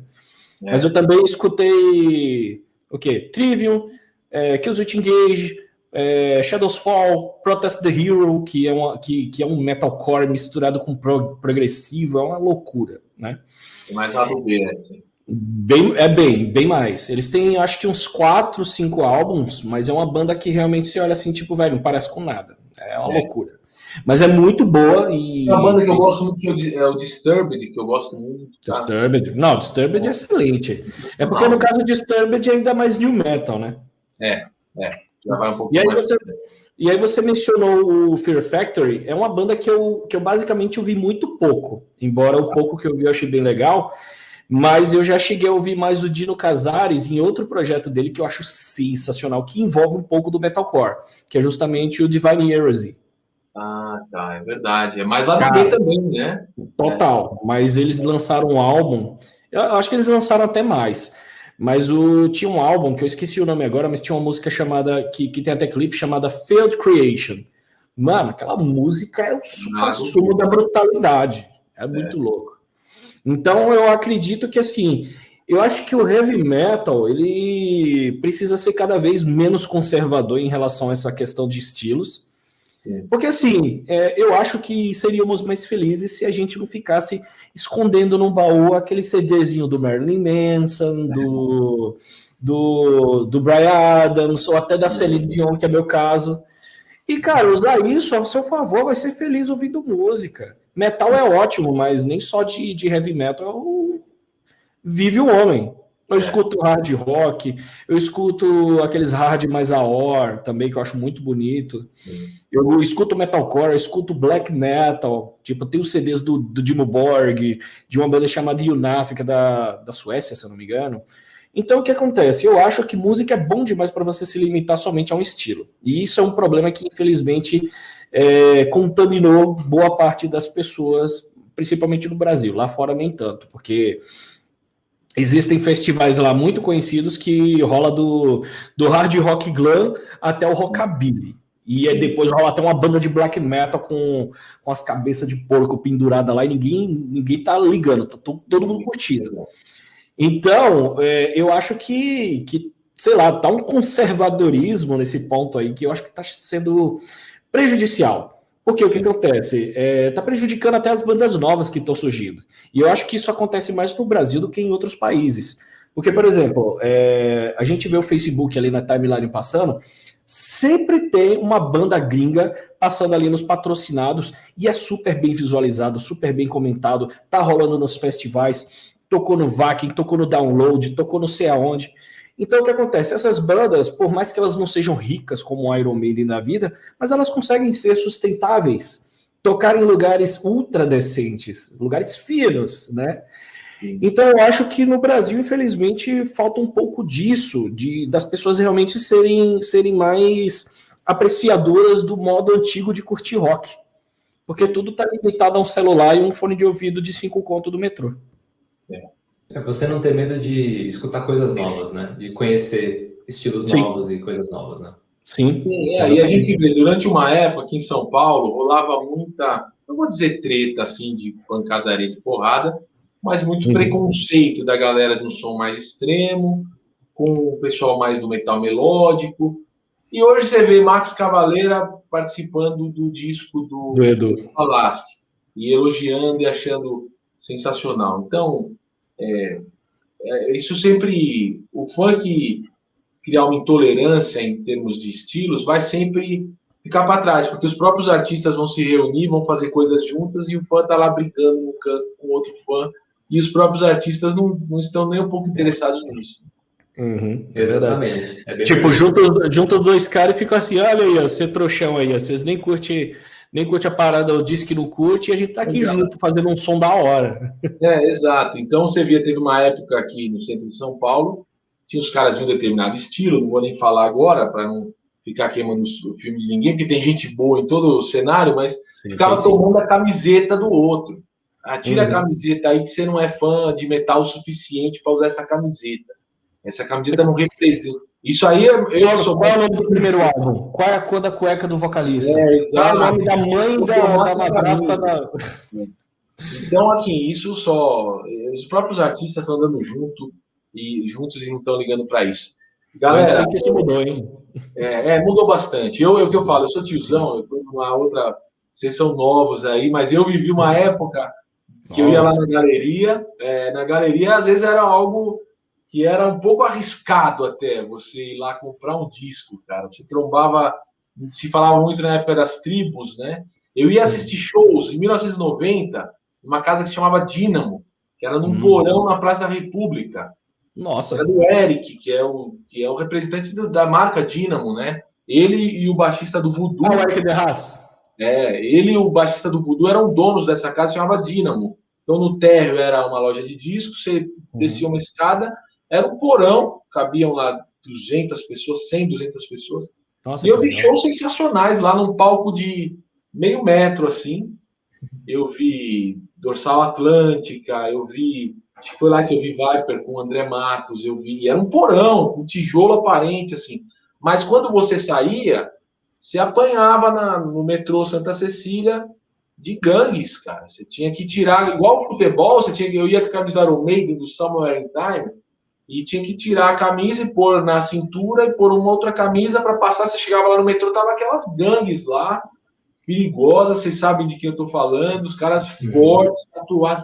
Mas eu também escutei o quê? Trivium, Killswitch Engage, Shadows Fall, Protest the Hero, que é um metalcore misturado com progressivo, é uma loucura, né? Mais lado B, assim. Bem mais. Eles têm, acho que uns 4, 5 álbuns, mas é uma banda que realmente você olha assim, tipo, velho, não parece com nada. É uma loucura. Mas é muito boa e... Uma banda que eu gosto muito é o Disturbed, que eu gosto muito. Tá? Disturbed. Não, Disturbed é excelente. É porque no caso do Disturbed é ainda mais new metal, né? Já vai um pouquinho mais... E aí você mencionou o Fear Factory, é uma banda que eu basicamente ouvi muito pouco, embora o pouco que eu vi eu achei bem legal, mas eu já cheguei a ouvir mais o Dino Casares em outro projeto dele que eu acho sensacional, que envolve um pouco do metalcore, que é justamente o Divine Heresy. Ah, tá, é verdade. É mais lado B também, né? Total, mas eles lançaram um álbum, eu acho que eles lançaram até mais, mas tinha um álbum, que eu esqueci o nome agora, mas tinha uma música chamada, que tem até clipe, chamada Failed Creation. Mano, aquela música é o supra-sumo da brutalidade. É muito louco. Então, eu acredito que, assim, eu acho que o heavy metal, ele precisa ser cada vez menos conservador em relação a essa questão de estilos. Sim. Porque, assim, eu acho que seríamos mais felizes se a gente não ficasse escondendo no baú aquele CDzinho do Marilyn Manson, do Bryan Adams, ou até da Celine Dion, que é meu caso. E, cara, usar isso a seu favor, vai ser feliz ouvindo música. Metal é ótimo, mas nem só de heavy metal vive o homem. Eu escuto hard rock, eu escuto aqueles hard mais aor também, que eu acho muito bonito. Eu escuto metalcore, eu escuto black metal. Tipo, tem os CDs do Dimmu Borg, de uma banda chamada Yunaf, que é da Suécia, se eu não me engano. Então, o que acontece? Eu acho que música é bom demais para você se limitar somente a um estilo. E isso é um problema que, infelizmente, contaminou boa parte das pessoas, principalmente no Brasil. Lá fora, nem tanto, porque... existem festivais lá muito conhecidos que rola do hard rock glam até o rockabilly. E aí depois rola até uma banda de black metal com as cabeças de porco penduradas lá e ninguém tá ligando, tá todo mundo curtindo. Então, eu acho que, sei lá, tá um conservadorismo nesse ponto aí que eu acho que tá sendo prejudicial. Porque o que acontece? Tá prejudicando até as bandas novas que estão surgindo. E eu acho que isso acontece mais no Brasil do que em outros países. Porque, por exemplo, a gente vê o Facebook ali na timeline passando, sempre tem uma banda gringa passando ali nos patrocinados e é super bem visualizado, super bem comentado, tá rolando nos festivais, tocou no Vakin, tocou no Download, tocou não sei aonde. Então o que acontece? Essas bandas, por mais que elas não sejam ricas como o Iron Maiden da vida, mas elas conseguem ser sustentáveis, tocar em lugares ultra decentes, lugares finos, né? Então eu acho que no Brasil, infelizmente, falta um pouco disso, das pessoas realmente serem mais apreciadoras do modo antigo de curtir rock. Porque tudo está limitado a um celular e um fone de ouvido de 5 conto do metrô. Você não ter medo de escutar coisas novas, né? De conhecer estilos novos e coisas novas, né? Sim. E a gente vê, durante uma época aqui em São Paulo, rolava muita, não vou dizer treta assim, de pancadaria de porrada, mas muito preconceito da galera de um som mais extremo, com o pessoal mais do metal melódico. E hoje você vê Max Cavalera participando do disco do Edu Falaschi e elogiando e achando sensacional. Então, isso sempre. O funk criar uma intolerância em termos de estilos vai sempre ficar para trás, porque os próprios artistas vão se reunir, vão fazer coisas juntas e o fã está lá brincando no canto com outro fã e os próprios artistas não estão nem um pouco interessados nisso. Exatamente. Tipo, junta dois caras e fica assim, olha aí, ó, você trouxão aí, ó, vocês nem curte a parada, o disco que não curte, e a gente tá aqui junto, fazendo um som da hora. Exato. Então você via, teve uma época aqui no centro de São Paulo, tinha os caras de um determinado estilo, não vou nem falar agora, para não ficar queimando o filme de ninguém, porque tem gente boa em todo o cenário, mas ficava tomando a camiseta do outro. Tira a camiseta aí que você não é fã de metal o suficiente para usar essa camiseta. Essa camiseta não representa. Isso aí Qual é o nome do primeiro álbum? Qual é a cor da cueca do vocalista? Qual é o nome da mãe da madrasta da... Então, assim, isso só... Os próprios artistas estão andando juntos e não estão ligando para isso. Galera... que isso mudou, hein? Mudou bastante. O que eu falo, eu sou tiozão, eu estou numa outra... Vocês são novos aí, mas eu vivi uma época que eu ia lá na galeria. Na galeria, às vezes, era algo que era um pouco arriscado até você ir lá comprar um disco, cara. Você trombava... Se falava muito na época das tribos, né? Eu ia assistir shows em 1990, numa casa que se chamava Dínamo, que era num porão na Praça da República. Nossa. Era do Eric, que é o representante da marca Dínamo, né? Ele e o baixista do Voodoo. O Eric de Haas. Ele e o baixista do Voodoo eram donos dessa casa, se chamava Dínamo. Então, no térreo era uma loja de discos, você descia uma escada, era um porão, cabiam lá 200 pessoas, 100, 200 pessoas. Nossa, e eu vi shows sensacionais lá num palco de meio metro, assim. Eu vi Dorsal Atlântica, acho que foi lá que eu vi Viper com o André Matos, era um porão, um tijolo aparente, assim. Mas quando você saía, você apanhava no metrô Santa Cecília de gangues, cara. Você tinha que tirar, igual o futebol, eu ia com a camisa do Iron Maiden, do Somewhere in Time, e tinha que tirar a camisa e pôr na cintura e pôr uma outra camisa para passar. Você chegava lá no metrô, tava aquelas gangues lá, perigosas, vocês sabem de quem eu tô falando, os caras fortes, tatuados.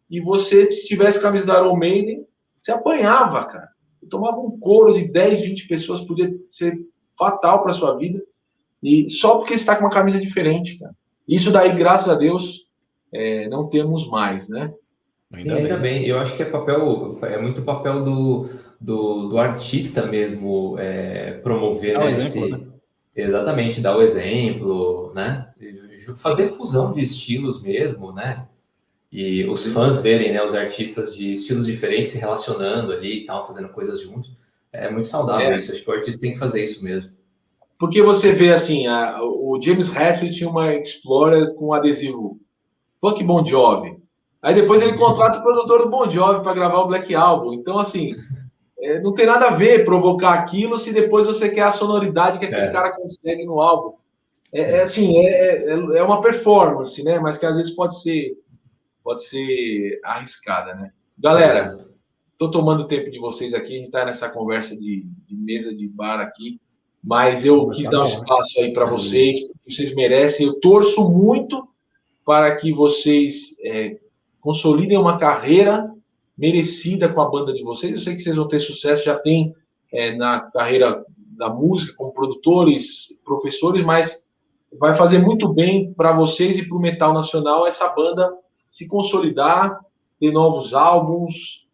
E você, se tivesse camisa da Iron Maiden, você apanhava, cara. Você tomava um couro de 10, 20 pessoas, podia ser fatal para sua vida. E só porque você está com uma camisa diferente, cara. Isso daí, graças a Deus, não temos mais, né? Sim, ainda bem. Eu acho que é muito papel do artista mesmo promover, dar né, exemplo, né? Exatamente, dar o exemplo, né? Fazer fusão de estilos mesmo, né? E os fãs verem, né, os artistas de estilos diferentes se relacionando ali e tal, fazendo coisas juntos. É muito saudável isso. Acho que o artista tem que fazer isso mesmo. Porque você vê assim, o James Hetfield tinha uma Explorer com adesivo Funk Bon Jovi. Aí depois ele contrata o produtor do Bon Jovi para gravar o Black Album. Então, assim, não tem nada a ver provocar aquilo se depois você quer a sonoridade que aquele cara consegue no álbum. É uma performance, né? Mas que às vezes pode ser arriscada, né? Galera, tô tomando tempo de vocês aqui. A gente está nessa conversa de mesa de bar aqui. mas eu quis dar um espaço aí para vocês, porque vocês merecem. Eu torço muito para que vocês consolidem uma carreira merecida com a banda de vocês. Eu sei que vocês vão ter sucesso, já tem na carreira da música, como produtores, professores, mas vai fazer muito bem para vocês e para o metal nacional essa banda se consolidar, ter novos álbuns,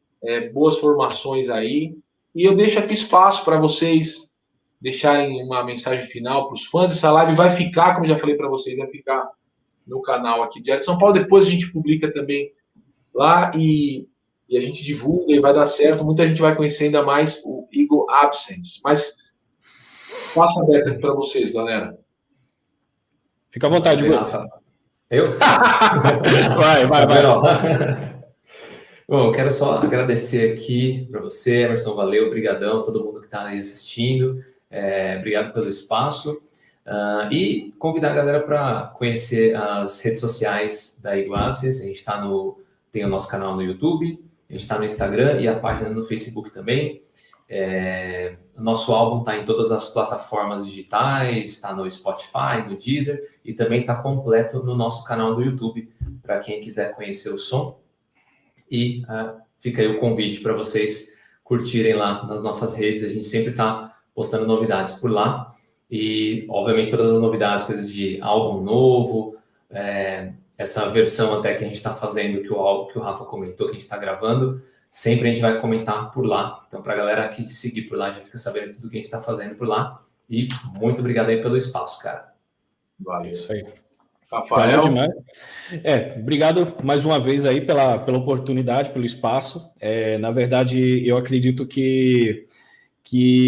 boas formações aí. E eu deixo aqui espaço para vocês deixarem uma mensagem final para os fãs. Essa live vai ficar, como já falei para vocês, vai ficar no canal aqui Diário de São Paulo. Depois a gente publica também lá e a gente divulga e vai dar certo. Muita gente vai conhecer ainda mais o Eagle Absence. Mas faça aberto aqui para vocês, galera. Fica à vontade, Guto. Eu? Vai. Bom, eu quero só agradecer aqui para você, Emerson, valeu, obrigadão, todo mundo que está aí assistindo, obrigado pelo espaço, e convidar a galera para conhecer as redes sociais da Eagle Absence. A gente tem o nosso canal no YouTube, a gente está no Instagram e a página no Facebook também. O nosso álbum está em todas as plataformas digitais, está no Spotify, no Deezer, e também está completo no nosso canal do YouTube, para quem quiser conhecer o som. E fica aí o convite para vocês curtirem lá nas nossas redes. A gente sempre está postando novidades por lá. E, obviamente, todas as novidades, coisas de álbum novo, essa versão até que a gente está fazendo, que o Rafa comentou, que a gente está gravando, sempre a gente vai comentar por lá. Então, para a galera que seguir por lá, já fica sabendo tudo que a gente está fazendo por lá. E muito obrigado aí pelo espaço, cara. Valeu. Isso aí. Rafael. Demais. Obrigado mais uma vez aí pela oportunidade, pelo espaço. Na verdade, eu acredito que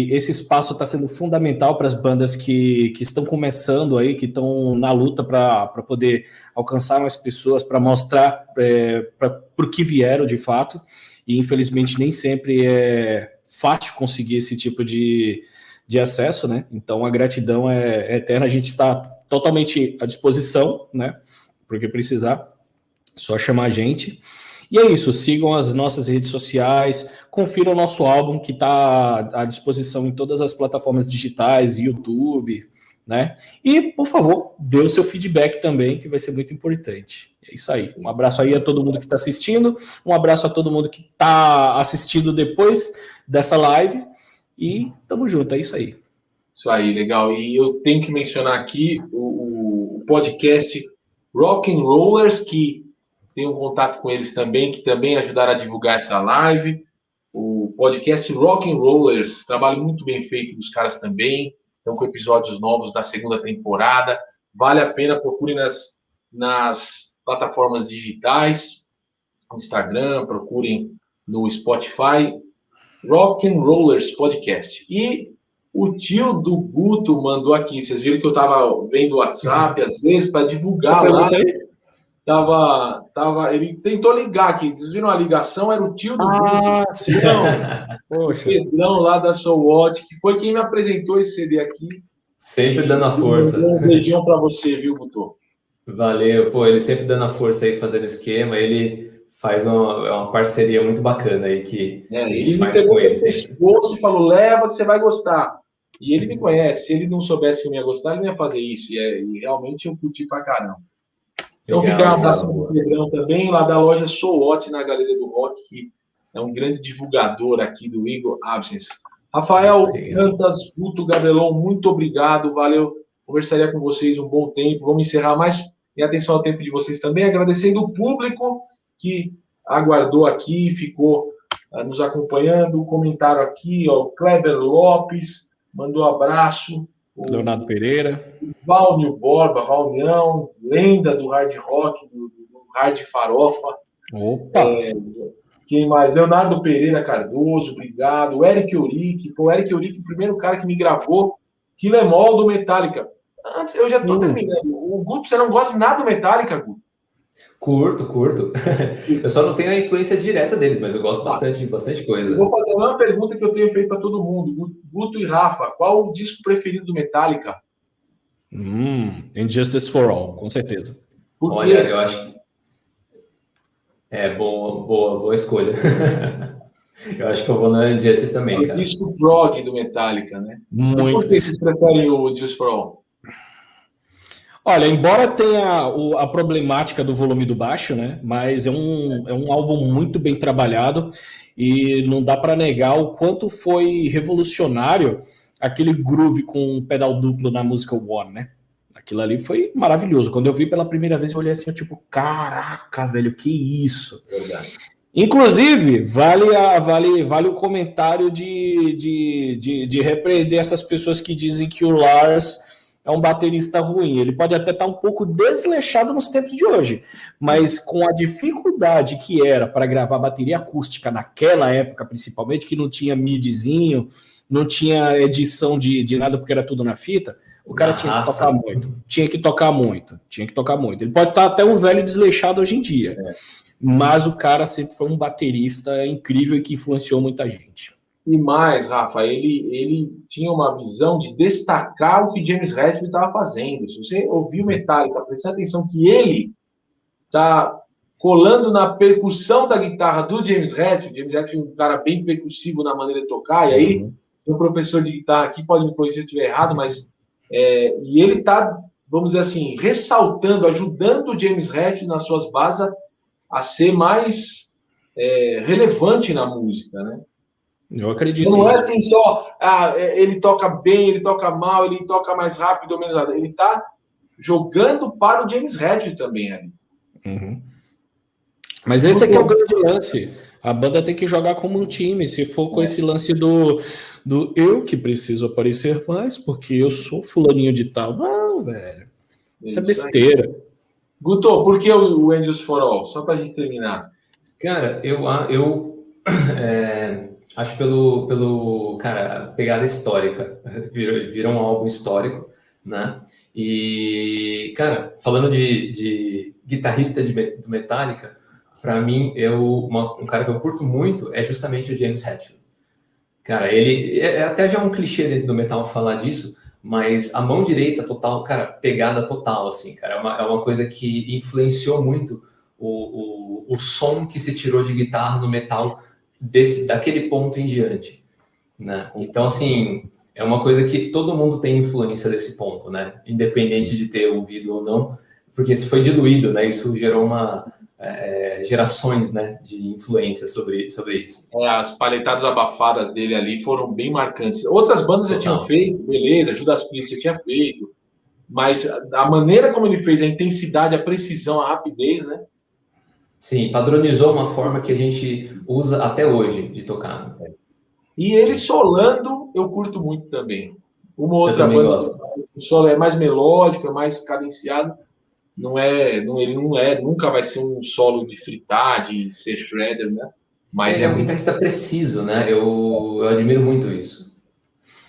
esse espaço está sendo fundamental para as bandas que estão começando aí, que estão na luta para poder alcançar mais pessoas, para mostrar por que vieram de fato. E infelizmente nem sempre é fácil conseguir esse tipo de acesso, né? Então a gratidão é eterna, a gente está totalmente à disposição, né? Porque precisar, só chamar a gente. E é isso, sigam as nossas redes sociais, confiram o nosso álbum que está à disposição em todas as plataformas digitais, YouTube, né? E, por favor, dê o seu feedback também, que vai ser muito importante. É isso aí. Um abraço aí a todo mundo que está assistindo, um abraço a todo mundo que está assistindo depois dessa live, e tamo junto, é isso aí. Isso aí, legal. E eu tenho que mencionar aqui o podcast Rock and Rollers, que tem um contato com eles também, que também ajudaram a divulgar essa live. O podcast Rock and Rollers, trabalho muito bem feito dos caras também, estão com episódios novos da segunda temporada. Vale a pena, procurem nas plataformas digitais, Instagram, procurem no Spotify, Rock and Rollers Podcast. E o tio do Guto mandou aqui, vocês viram que eu estava vendo o WhatsApp, às vezes, para divulgar lá. Ele tentou ligar aqui, vocês viram a ligação? Era o tio do Guto. Sim. O Pedrão lá da Soul Watch, que foi quem me apresentou esse CD aqui. Sempre dando a força. Um beijão para você, viu, Guto? Valeu, ele sempre dando a força aí, fazendo esquema. Ele faz uma parceria muito bacana aí que a gente faz com ele. Ele falou, leva que você vai gostar. E ele me conhece, se ele não soubesse que eu ia gostar, ele não ia fazer isso. E realmente eu curti pra caramba. Então fica um abraço pro Pedrão também, lá da loja Soul Watch, na Galeria do Rock, que é um grande divulgador aqui do Eagle Absence. Rafael Dantas, Guto Gabelon, muito obrigado, valeu. Conversaria com vocês um bom tempo. Vamos encerrar mais em atenção ao tempo de vocês também, agradecendo o público que aguardou aqui, ficou nos acompanhando. Comentário aqui, ó, Kleber Lopes mandou abraço. Leonardo Pereira. Valnio Borba, Valnião, lenda do hard rock, do hard farofa. Opa! Quem mais? Leonardo Pereira Cardoso, obrigado. O Eric Uric, o Eric Uric, o primeiro cara que me gravou, Kill Em All do Metallica. Antes, eu já estou terminando. O Guto, você não gosta nada do Metallica, Guto? Curto. Eu só não tenho a influência direta deles, mas eu gosto bastante de bastante coisa. Eu vou fazer uma pergunta que eu tenho feito para todo mundo. Guto e Rafa, qual o disco preferido do Metallica? Injustice for All, com certeza. Por quê? Olha, eu acho que boa escolha. Eu acho que eu vou na Justice também, O cara. disco prog do Metallica, né? Muito. Por que vocês preferem o Juice for All? Olha, embora tenha a problemática do volume do baixo, né? Mas é um álbum muito bem trabalhado e não dá para negar o quanto foi revolucionário aquele groove com um pedal duplo na música One, né? Aquilo ali foi maravilhoso. Quando eu vi pela primeira vez, eu olhei assim, tipo, caraca, velho, que isso? Verdade. Inclusive, vale o comentário de repreender essas pessoas que dizem que o Lars é um baterista ruim. Ele pode até estar um pouco desleixado nos tempos de hoje, mas com a dificuldade que era para gravar bateria acústica naquela época, principalmente, que não tinha midzinho, não tinha edição de nada, porque era tudo na fita, o cara tinha que tocar muito. Tinha que tocar muito. Ele pode estar até um velho desleixado hoje em dia. Mas o cara sempre foi um baterista incrível e que influenciou muita gente. E mais, Rafa, ele tinha uma visão de destacar o que James Hetfield estava fazendo. Se você ouvir o Metallica, prestar atenção que ele está colando na percussão da guitarra do James Hetfield. James Hetfield é um cara bem percussivo na maneira de tocar, e aí o professor de guitarra aqui pode me corrigir se eu estiver errado, mas e ele está, vamos dizer assim, ressaltando, ajudando o James Hetfield nas suas bases a ser mais relevante na música, né? Eu acredito. Não é assim só, ele toca bem, ele toca mal, ele toca mais rápido ou menos rápido. Ele está jogando para o James Hetfield também ali. Uhum. Mas esse aqui é o grande lance. A banda tem que jogar como um time. Se for com esse lance do eu que preciso aparecer mais, porque eu sou fulaninho de tal. Não, velho. Isso é besteira. Aí. Guto, por que o Angels for All? Só pra gente terminar. Cara, eu acho pelo cara, pegada histórica. Virou um álbum histórico, né? E, cara, falando de guitarrista do Metallica, para mim, um cara que eu curto muito é justamente o James Hetfield. Cara, ele até já um clichê dentro do metal falar disso, mas a mão direita total, cara, pegada total, assim, cara, é uma coisa que influenciou muito o som que se tirou de guitarra no metal daquele ponto em diante, né? Então, assim, é uma coisa que todo mundo tem influência desse ponto, né? Independente de ter ouvido ou não, porque se foi diluído, né? Isso gerou gerações, né, de influência sobre isso. As paletadas abafadas dele ali foram bem marcantes. Outras bandas já tinham feito, beleza, Judas Priest já tinha feito, mas a maneira como ele fez, a intensidade, a precisão, a rapidez, né? Sim, padronizou uma forma que a gente usa até hoje de tocar. E ele solando, eu curto muito também. Uma outra banda, o solo é mais melódico, é mais cadenciado. Ele nunca vai ser um solo de fritar, de ser shredder, né? Mas ele é um guitarrista preciso, né? Eu admiro muito isso.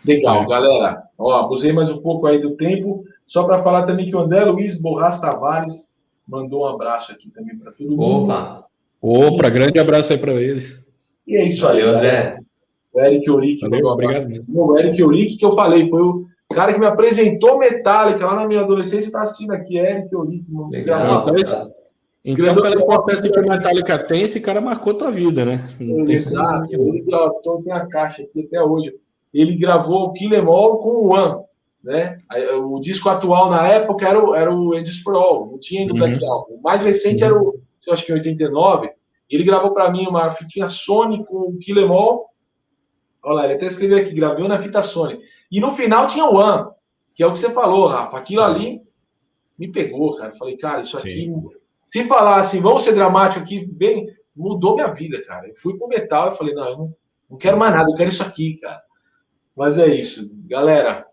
Legal, galera. Ó, abusei mais um pouco aí do tempo. Só para falar também que o André Luiz Borras Tavares mandou um abraço aqui também para todo mundo. Opa, grande abraço aí para eles. E é isso aí. Valeu, André. O Eric Oric mandou um abraço. O Eric Oric, que eu falei, foi o cara que me apresentou Metallica lá na minha adolescência, está assistindo aqui, Eric Oric. Então, pela importância que o Metallica tem, esse cara marcou tua vida, né? Exato. Tem a caixa aqui até hoje. Ele gravou o Kill 'Em All com o One, né? O disco atual na época era o Angels for All, não tinha ainda o Black Album. O mais recente era eu acho que em 89. Ele gravou para mim uma fitinha Sony com o Kill 'Em All. Olha lá, ele até escreveu aqui, gravou na fita Sony. E no final tinha o One, que é o que você falou, Rafa. Aquilo ali me pegou, cara. Eu falei, cara, isso aqui... Se falar assim, vamos ser dramático aqui, bem, mudou minha vida, cara. Eu fui pro metal e falei, não, eu não quero mais nada, eu quero isso aqui, cara. Mas é isso. Galera,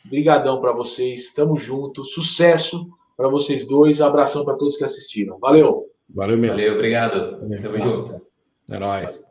brigadão para vocês, tamo junto, sucesso para vocês dois, abração para todos que assistiram. Valeu. Valeu mesmo. Valeu, obrigado. Tamo junto. É nóis.